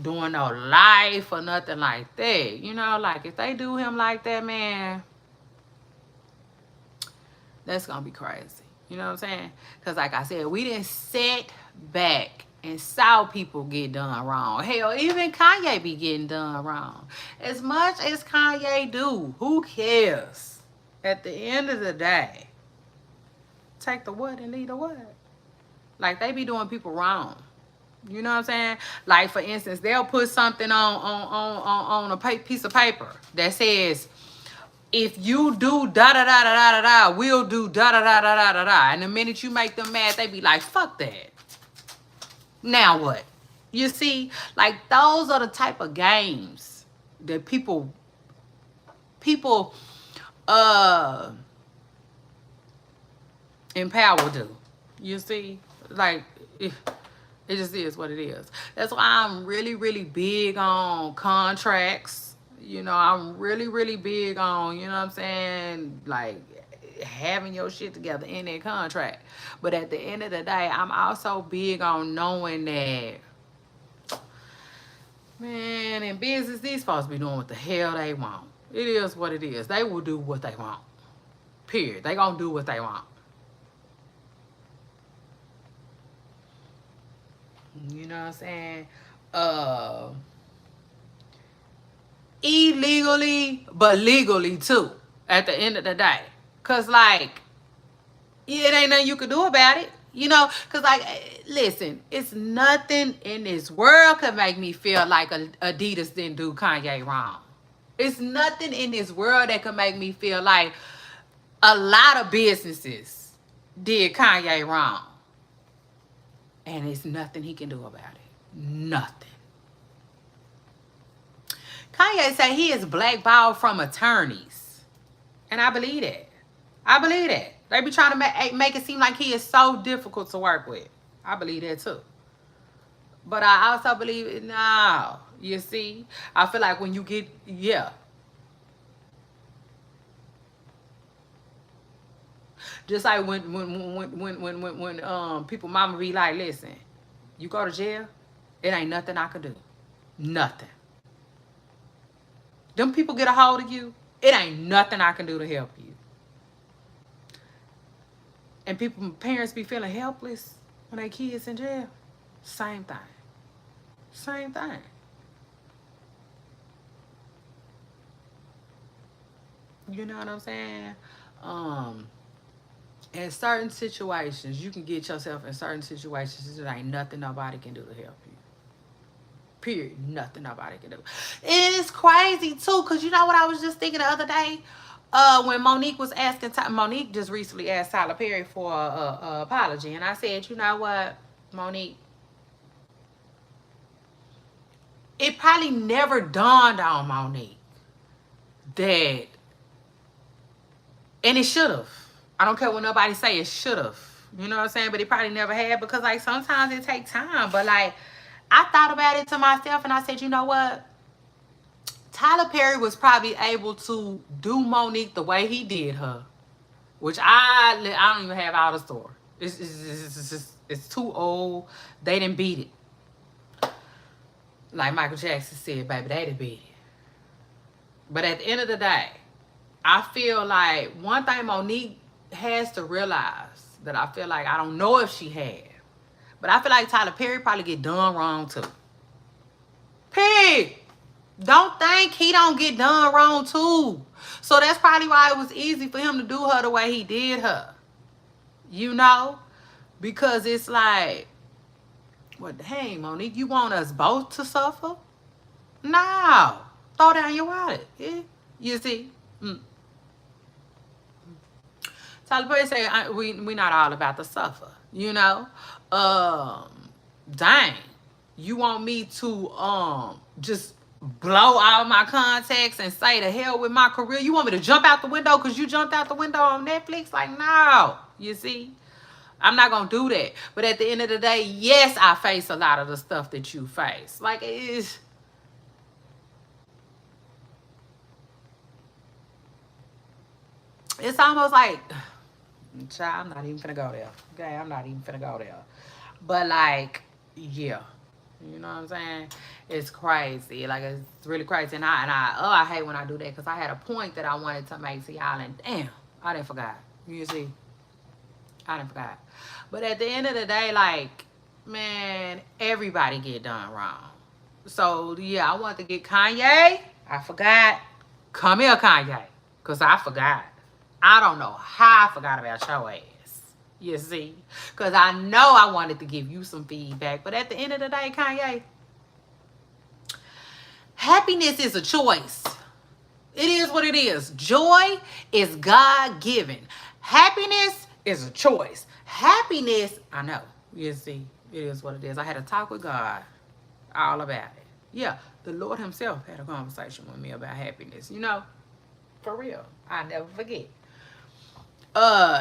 Speaker 1: doing no life or nothing like that. You know, like if they do him like that, man, that's going to be crazy. You know what I'm saying? Because like I said, we didn't sit back and saw people get done wrong. Hell, even Kanye be getting done wrong. As much as Kanye do, who cares? At the end of the day, take the what and leave the what. Like they be doing people wrong. You know what I'm saying? Like for instance, they'll put something on a piece of paper that says, if you do da da da da da da da, we'll do da da da da da da da. And the minute you make them mad, they be like, fuck that. Now what? You see, like those are the type of games that people in power do. You see, like it just is what it is. That's why I'm really, really big on contracts. You know, I'm really, really big on, you know what I'm saying, like having your shit together in that contract. But at the end of the day, I'm also big on knowing that, man, in business, these folks be doing what the hell they want. It is what it is. They will do what they want. Period. They gonna do what they want. You know what I'm saying? Illegal illegally, but legally too, at the end of the day. Because, like, it ain't nothing you can do about it. You know, because, like, listen, it's nothing in this world could make me feel like Adidas didn't do Kanye wrong. It's nothing in this world that could make me feel like a lot of businesses did Kanye wrong. And it's nothing he can do about it. Nothing. Kanye say he is blackballed from attorneys. And I believe that. I believe that. They be trying to make it seem like he is so difficult to work with. I believe that too. But I also believe it. No. You see? I feel like when you get, yeah. Just like when people mama be like, listen, you go to jail, it ain't nothing I can do. Nothing. Them people get a hold of you, it ain't nothing I can do to help you. And parents be feeling helpless when their kids in jail. Same thing. Same thing. You know what I'm saying? In certain situations, you can get yourself in certain situations that ain't nothing nobody can do to help you. Period. Nothing nobody can do. It is crazy too, because you know what I was just thinking the other day? When Monique was asking, Monique just recently asked Tyler Perry for a apology. And I said, you know what, Monique? It probably never dawned on Monique that, and it should have. I don't care what nobody say, it should have. You know what I'm saying? But it probably never had, because, like, sometimes it takes time. But, like, I thought about it to myself and I said, you know what? Tyler Perry was probably able to do Monique the way he did her, which I don't even have all the story. It's too old. They didn't beat it. Like Michael Jackson said, baby, they didn't beat it. But at the end of the day, I feel like one thing Monique has to realize that I feel like, I don't know if she had, but I feel like Tyler Perry probably get done wrong too. Pig, don't think he don't get done wrong too. So that's probably why it was easy for him to do her the way he did her. You know? Because it's like, well, dang, Monique, you want us both to suffer? No. Throw down your wallet. Yeah. You see? Tyler Perry say, we not all about to suffer. You know? Dang. You want me to just blow all my contacts and say the hell with my career? You want me to jump out the window because you jumped out the window on Netflix? Like, no. You see? I'm not going to do that. But at the end of the day, yes, I face a lot of the stuff that you face. Like, it's almost like, child, I'm not even finna go there. Okay, I'm not even finna go there. But, like, yeah. You know what I'm saying? It's crazy. Like, it's really crazy. And I hate when I do that, because I had a point that I wanted to make to y'all, and damn, I didn't forget. You see? I didn't forget. But at the end of the day, like, man, everybody get done wrong. So, yeah, I want to get Kanye. I forgot. Come here, Kanye. Because I forgot. I don't know how I forgot about your ass. You see? Because I know I wanted to give you some feedback. But at the end of the day, Kanye, happiness is a choice. It is what it is. Joy is God-given. Happiness is a choice. Happiness, I know. You see, it is what it is. I had a talk with God all about it. Yeah, the Lord himself had a conversation with me about happiness. You know, for real. I never forget.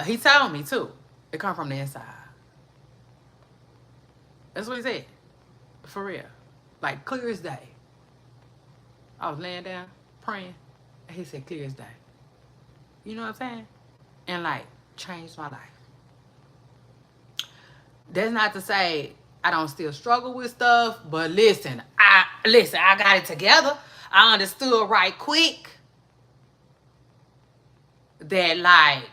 Speaker 1: He told me too, it come from the inside. That's what he said. For real. Like, clear as day. I was laying down praying, and he said, clear as day. You know what I'm saying? And, like, changed my life. That's not to say I don't still struggle with stuff, but listen, I got it together. I understood right quick that, like,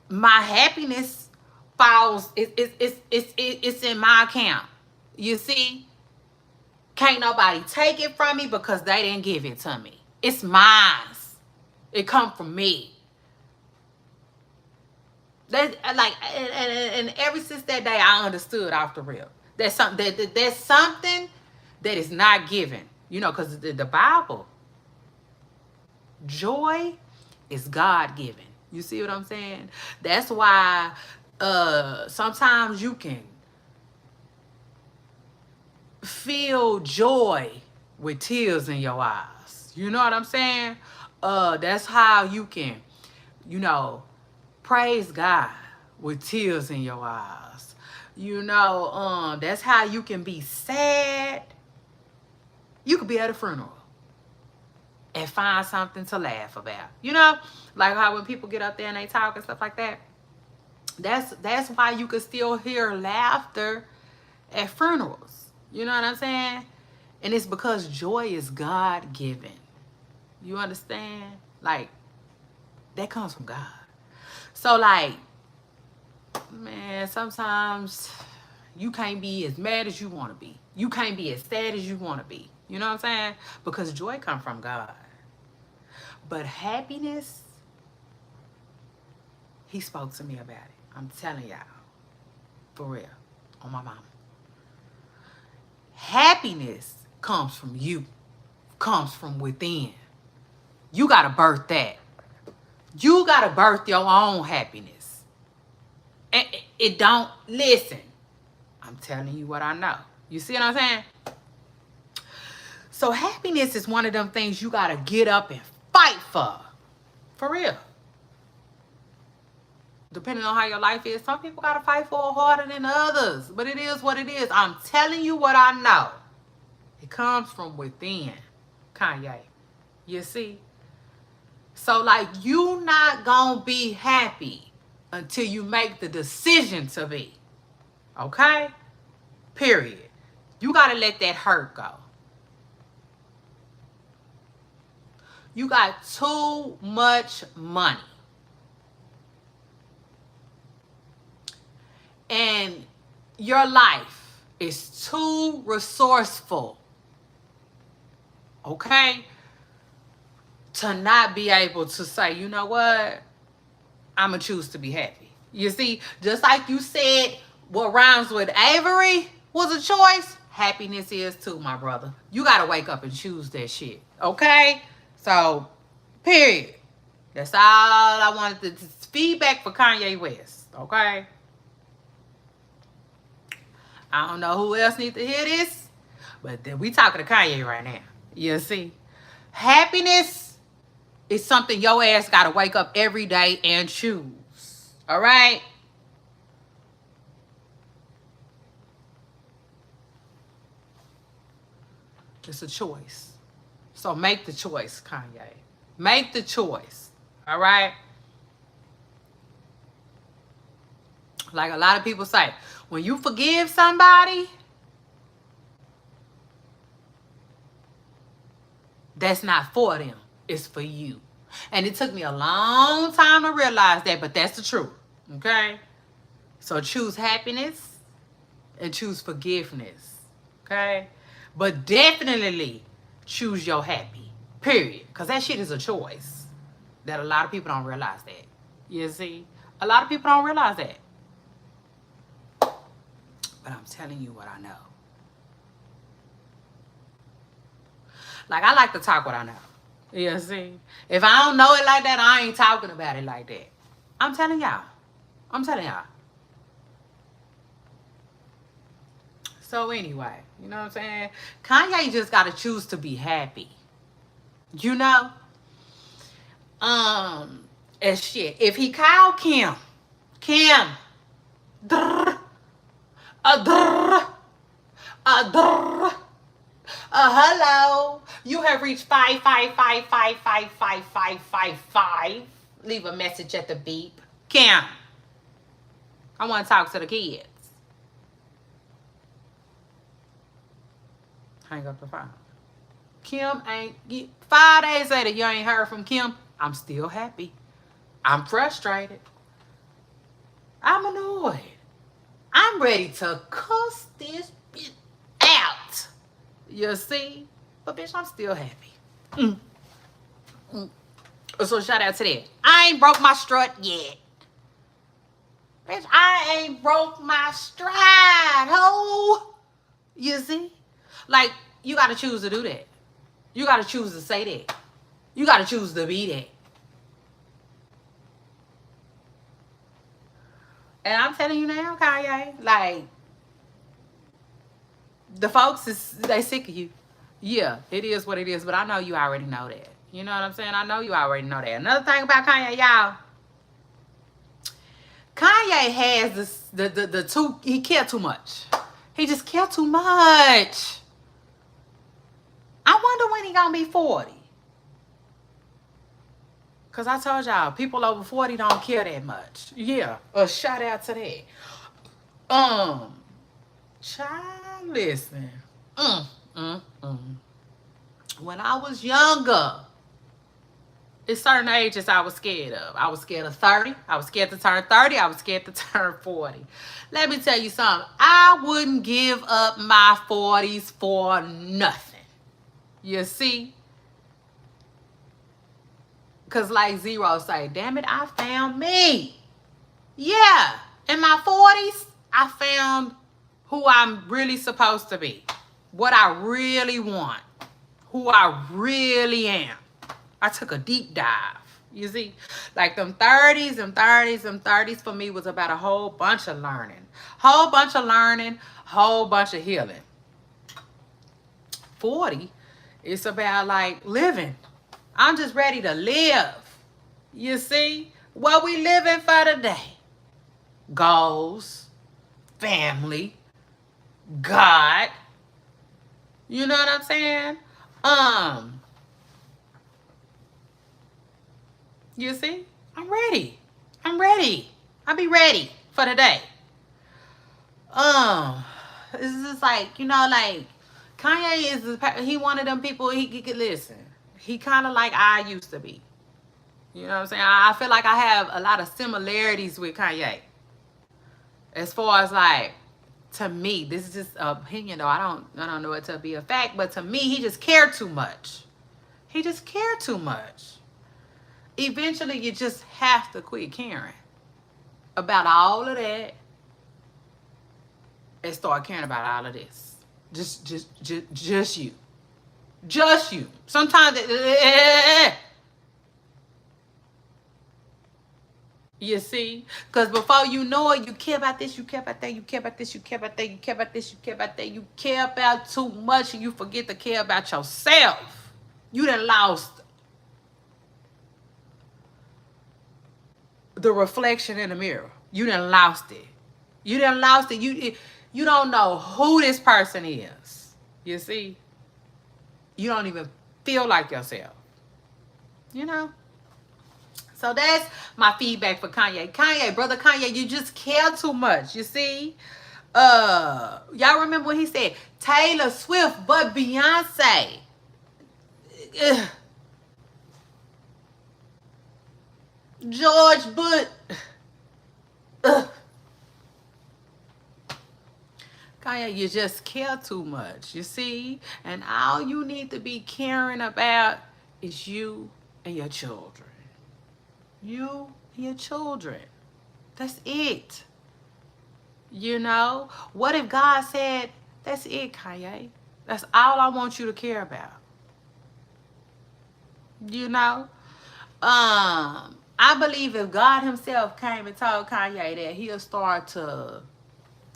Speaker 1: my happiness falls, it's in my account. You see? Can't nobody take it from me because they didn't give it to me. It's mine. It come from me. That, like, and ever since that day, I understood off the rip. That's something that's something that is not given. You know, because the Bible, joy is God given. You see what I'm saying? That's why sometimes you can feel joy with tears in your eyes. You know what I'm saying? That's how you can, you know, praise God with tears in your eyes. You know, that's how you can be sad. You could be at a funeral and find something to laugh about. You know, like how when people get up there and they talk and stuff like that. That's why you could still hear laughter at funerals. You know what I'm saying? And it's because joy is God given. You understand? Like, that comes from God. So, like, man, sometimes you can't be as mad as you want to be. You can't be as sad as you want to be. You know what I'm saying? Because joy comes from God. But happiness, he spoke to me about it. I'm telling y'all. For real. On my mama. Happiness comes from you. Comes from within. You got to birth that. You got to birth your own happiness. And it don't, listen, I'm telling you what I know. You see what I'm saying? So happiness is one of them things you got to get up and fight for. For real. Depending on how your life is, some people got to fight for it harder than others. But it is what it is. I'm telling you what I know. It comes from within. Kanye. You see? So, like, you not gonna be happy until you make the decision to be. Okay? Period. You gotta let that hurt go. You got too much money. And your life is too resourceful. Okay? To not be able to say, you know what? I'm going to choose to be happy. You see, just like you said, what rhymes with Avery was a choice, happiness is too, my brother. You got to wake up and choose that shit. Okay? So, period. That's all I wanted to feedback for Kanye West. Okay? I don't know who else needs to hear this, but we talking to Kanye right now. You see? Happiness is something your ass got to wake up every day and choose. All right? It's a choice. So make the choice, Kanye. Make the choice. All right? Like a lot of people say, when you forgive somebody, that's not for them. It's for you. And it took me a long time to realize that, but that's the truth. Okay? So choose happiness and choose forgiveness. Okay? But definitely choose your happy. Period. Because that shit is a choice. That a lot of people don't realize that. You see? A lot of people don't realize that. But I'm telling you what I know. Like, I like to talk what I know. You see? If I don't know it like that, I ain't talking about it like that. I'm telling y'all. I'm telling y'all. So anyway, you know what I'm saying? Kanye just got to choose to be happy. You know? As shit. If he called Kim, drrr, drrr, drrr, hello. You have reached 555555555. Leave a message at the beep. Kim, I want to talk to the kids. Hang up the phone. Kim ain't. 5 days later, you ain't heard from Kim. I'm still happy. I'm frustrated. I'm annoyed. I'm ready to cuss this bitch out. You see? But bitch, I'm still happy. Mm. Mm. So shout out to that. I ain't broke my strut yet. Bitch, I ain't broke my stride, ho. You see? Like, you got to choose to do that. You got to choose to say that. You got to choose to be that. And I'm telling you now, Kanye, like, the folks, they sick of you. Yeah, it is what it is, but I know you already know that. You know what I'm saying? I know you already know that. Another thing about Kanye, y'all, Kanye has this, the two, he care too much. He just care too much. I wonder when he gonna be 40. Because I told y'all, people over 40 don't care that much. Yeah, a shout out to that. Child, listen. When I was younger, it's certain ages I was scared of. I was scared of 30. I was scared to turn 30. I was scared to turn 40. Let me tell you something. I wouldn't give up my 40s for nothing. You see? Because like Zero say, damn it, I found me. Yeah. In my 40s, I found who I'm really supposed to be. What I really want. Who I really am. I took a deep dive. You see? Like them 30s for me was about a whole bunch of learning. Whole bunch of healing. 40, it's about like living. I'm just ready to live. You see? What we living for today? Goals, family, God. You know what I'm saying? You see? I'm ready. I'll be ready for the day. It's just like, you know, like Kanye is, he one of them people, he could listen. He kind of like I used to be. You know what I'm saying? I feel like I have a lot of similarities with Kanye. As far as like, to me, this is just an opinion though. I don't know it to be a fact, but to me, he just cared too much. He just cared too much. Eventually, you just have to quit caring about all of that and start caring about all of this. Just you. Just you. Sometimes you see? Because before you know it, you care about this, you care about that, you care about this, you care about that, you care about this, you care about that. You care about too much and you forget to care about yourself. You done lost the reflection in the mirror. You done lost it. You done lost it. You don't know who this person is. You see? You don't even feel like yourself. You know? So that's my feedback for Kanye. Brother Kanye, you just care too much. You see? Y'all remember when he said Taylor Swift, but Beyonce. Ugh. George Bush. Ugh. Kanye, you just care too much, you see? And all you need to be caring about is you and your children. You and your children. That's it. You know? What if God said, that's it, Kanye? That's all I want you to care about. You know? I believe if God himself came and told Kanye that, he'll start to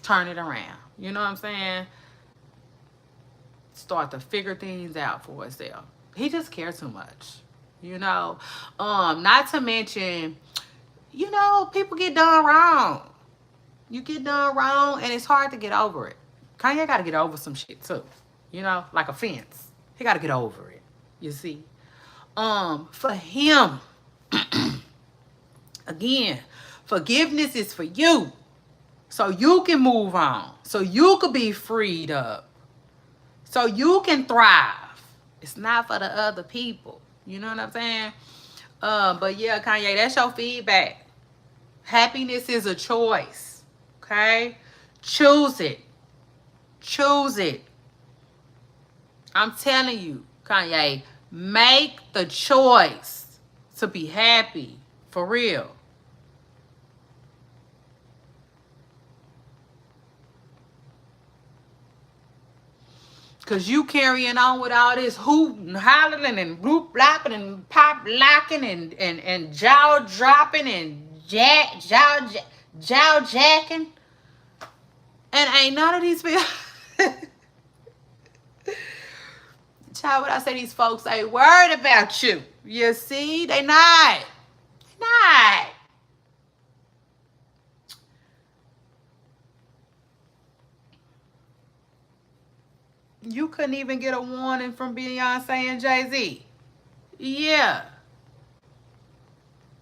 Speaker 1: turn it around. You know what I'm saying? Start to figure things out for himself. He just cares too much. You know? Not to mention, you know, people get done wrong. You get done wrong and it's hard to get over it. Kanye got to get over some shit too. You know? Like a fence. He got to get over it. You see? For him, again, forgiveness is for you. So you can move on. So you could be freed up. So you can thrive. It's not for the other people. You know what I'm saying? But yeah, Kanye, that's your feedback. Happiness is a choice. Okay? Choose it. Choose it. I'm telling you, Kanye, make the choice to be happy. For real. Because you carrying on with all this hooting and hollering and whoop lopping and pop locking and jaw dropping and jaw jacking. And ain't none of these people. Child, what I say, these folks ain't worried about you. You see? They not. They not. You couldn't even get a warning from Beyonce and Jay-Z. Yeah.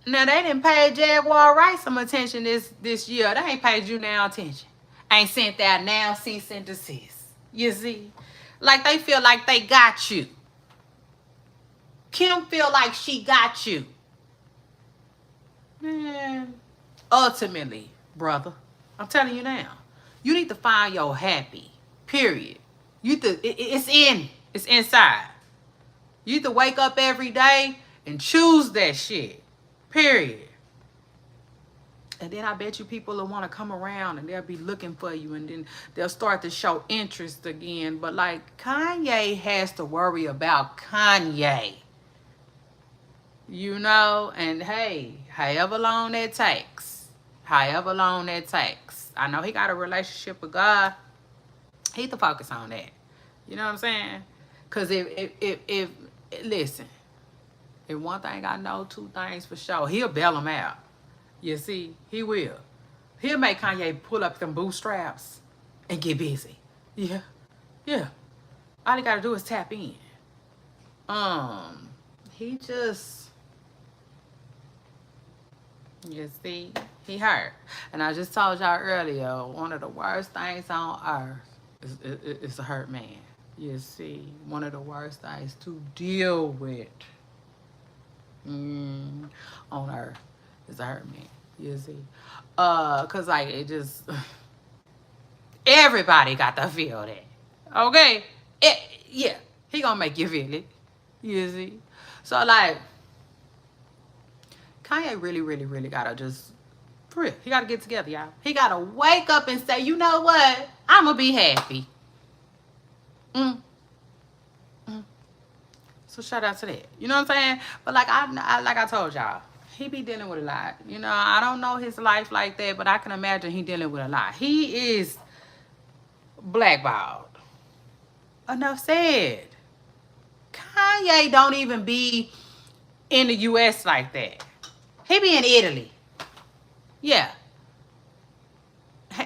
Speaker 1: Now, they didn't pay Jaguar Wright some attention this year. They ain't paid you now attention. Ain't sent that now cease and desist. You see? Like they feel like they got you. Kim feel like she got you. Man, ultimately, brother, I'm telling you now, you need to find your happy, period. It's inside. You need to wake up every day and choose that shit, period. And then I bet you people will want to come around and they'll be looking for you, and then they'll start to show interest again. But like, Kanye has to worry about Kanye. You know, and hey, however long that takes. However long that takes. I know he got a relationship with God. He need to focus on that. You know what I'm saying? Because if listen, if one thing I know, two things for sure, he'll bail him out. You see, he will. He'll make Kanye pull up them bootstraps and get busy. Yeah. Yeah. All he gotta do is tap in. He just, you see, he hurt. And I just told y'all earlier, one of the worst things on earth is a hurt man. You see, one of the worst things to deal with on earth is a hurt man. You see, cause like it just, everybody got to feel that. Okay, yeah, he gonna make you feel it. You see, so like, Kanye really gotta just, for real, he gotta get together, y'all. He gotta wake up and say, you know what, I'm gonna be happy. So shout out to that. You know what I'm saying? But like I told y'all, he be dealing with a lot. You know, I don't know his life like that, but I can imagine he dealing with a lot. He is blackballed. Enough said. Kanye don't even be in the U.S. like that. He be in Italy. Yeah.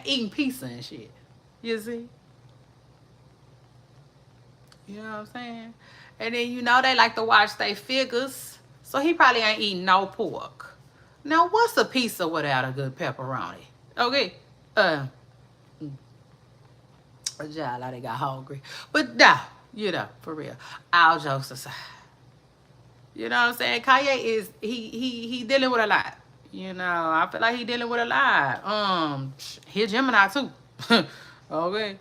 Speaker 1: Eating pizza and shit. You see? You know what I'm saying? And then, you know, they like to watch their figures. So he probably ain't eating no pork. Now, what's a pizza without a good pepperoni? Okay? Yeah, they got hungry. But nah, you know, for real. All jokes aside. You know what I'm saying? Kanye is, he dealing with a lot. You know, I feel like he dealing with a lot. He a Gemini too. Okay?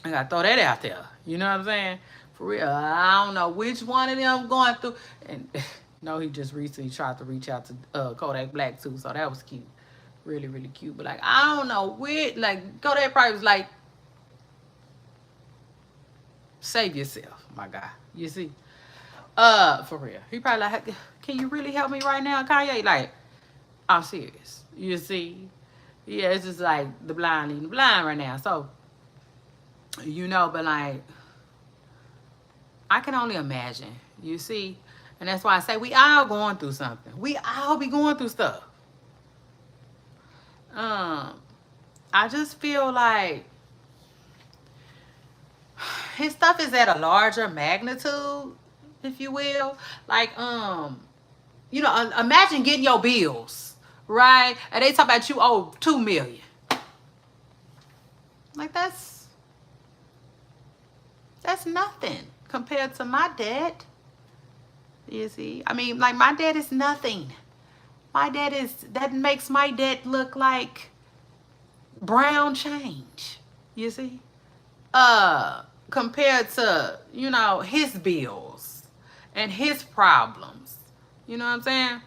Speaker 1: I gotta throw that out there. You know what I'm saying? For real. I don't know which one of them going through. And no, he just recently tried to reach out to Kodak Black too, so that was cute. Really cute. But like, I don't know where, like, Kodak probably was like, save yourself, my guy. You see? For real. He probably like, can you really help me right now, Kanye? Like, I'm serious. You see? Yeah, it's just like the blind leading the blind right now. So, you know, but like, I can only imagine. You see? And that's why I say we all going through something. We all be going through stuff. I just feel like his stuff is at a larger magnitude, if you will. Like, you know, imagine getting your bills, right? And they talk about you owe $2 million. Like, that's nothing compared to my debt. You see? I mean, like, my debt is nothing. My debt is, that makes my debt look like brown change. You see? compared to, you know, his bills and his problems. You know what I'm saying?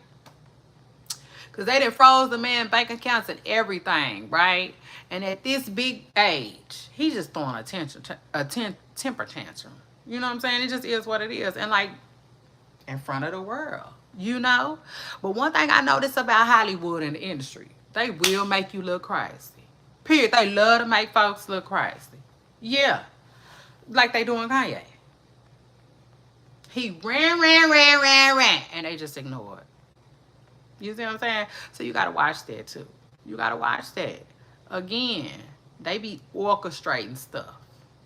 Speaker 1: Because they done froze the man bank accounts and everything, right? And at this big age, he's just throwing temper tantrum. You know what I'm saying? It just is what it is. And like, in front of the world, you know? But one thing I notice about Hollywood and the industry, they will make you look crazy. Period. They love to make folks look crazy. Yeah. Like they doing Kanye. He ran, and they just ignored. You see what I'm saying? So you gotta watch that too. You gotta watch that. Again, they be orchestrating stuff.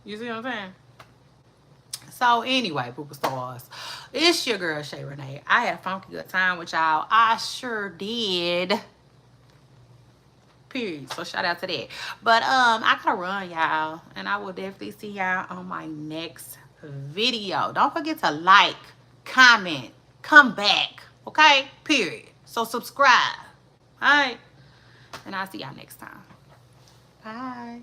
Speaker 1: You see what I'm saying? So anyway, Pooper Stars, it's your girl Shay Renee. I had a funky good time with y'all. I sure did. Period. So shout out to that. But I gotta run, y'all, and I will definitely see y'all on my next video. Don't forget to like, comment, come back. Okay? Period. So subscribe. All right. And I'll see y'all next time. Bye.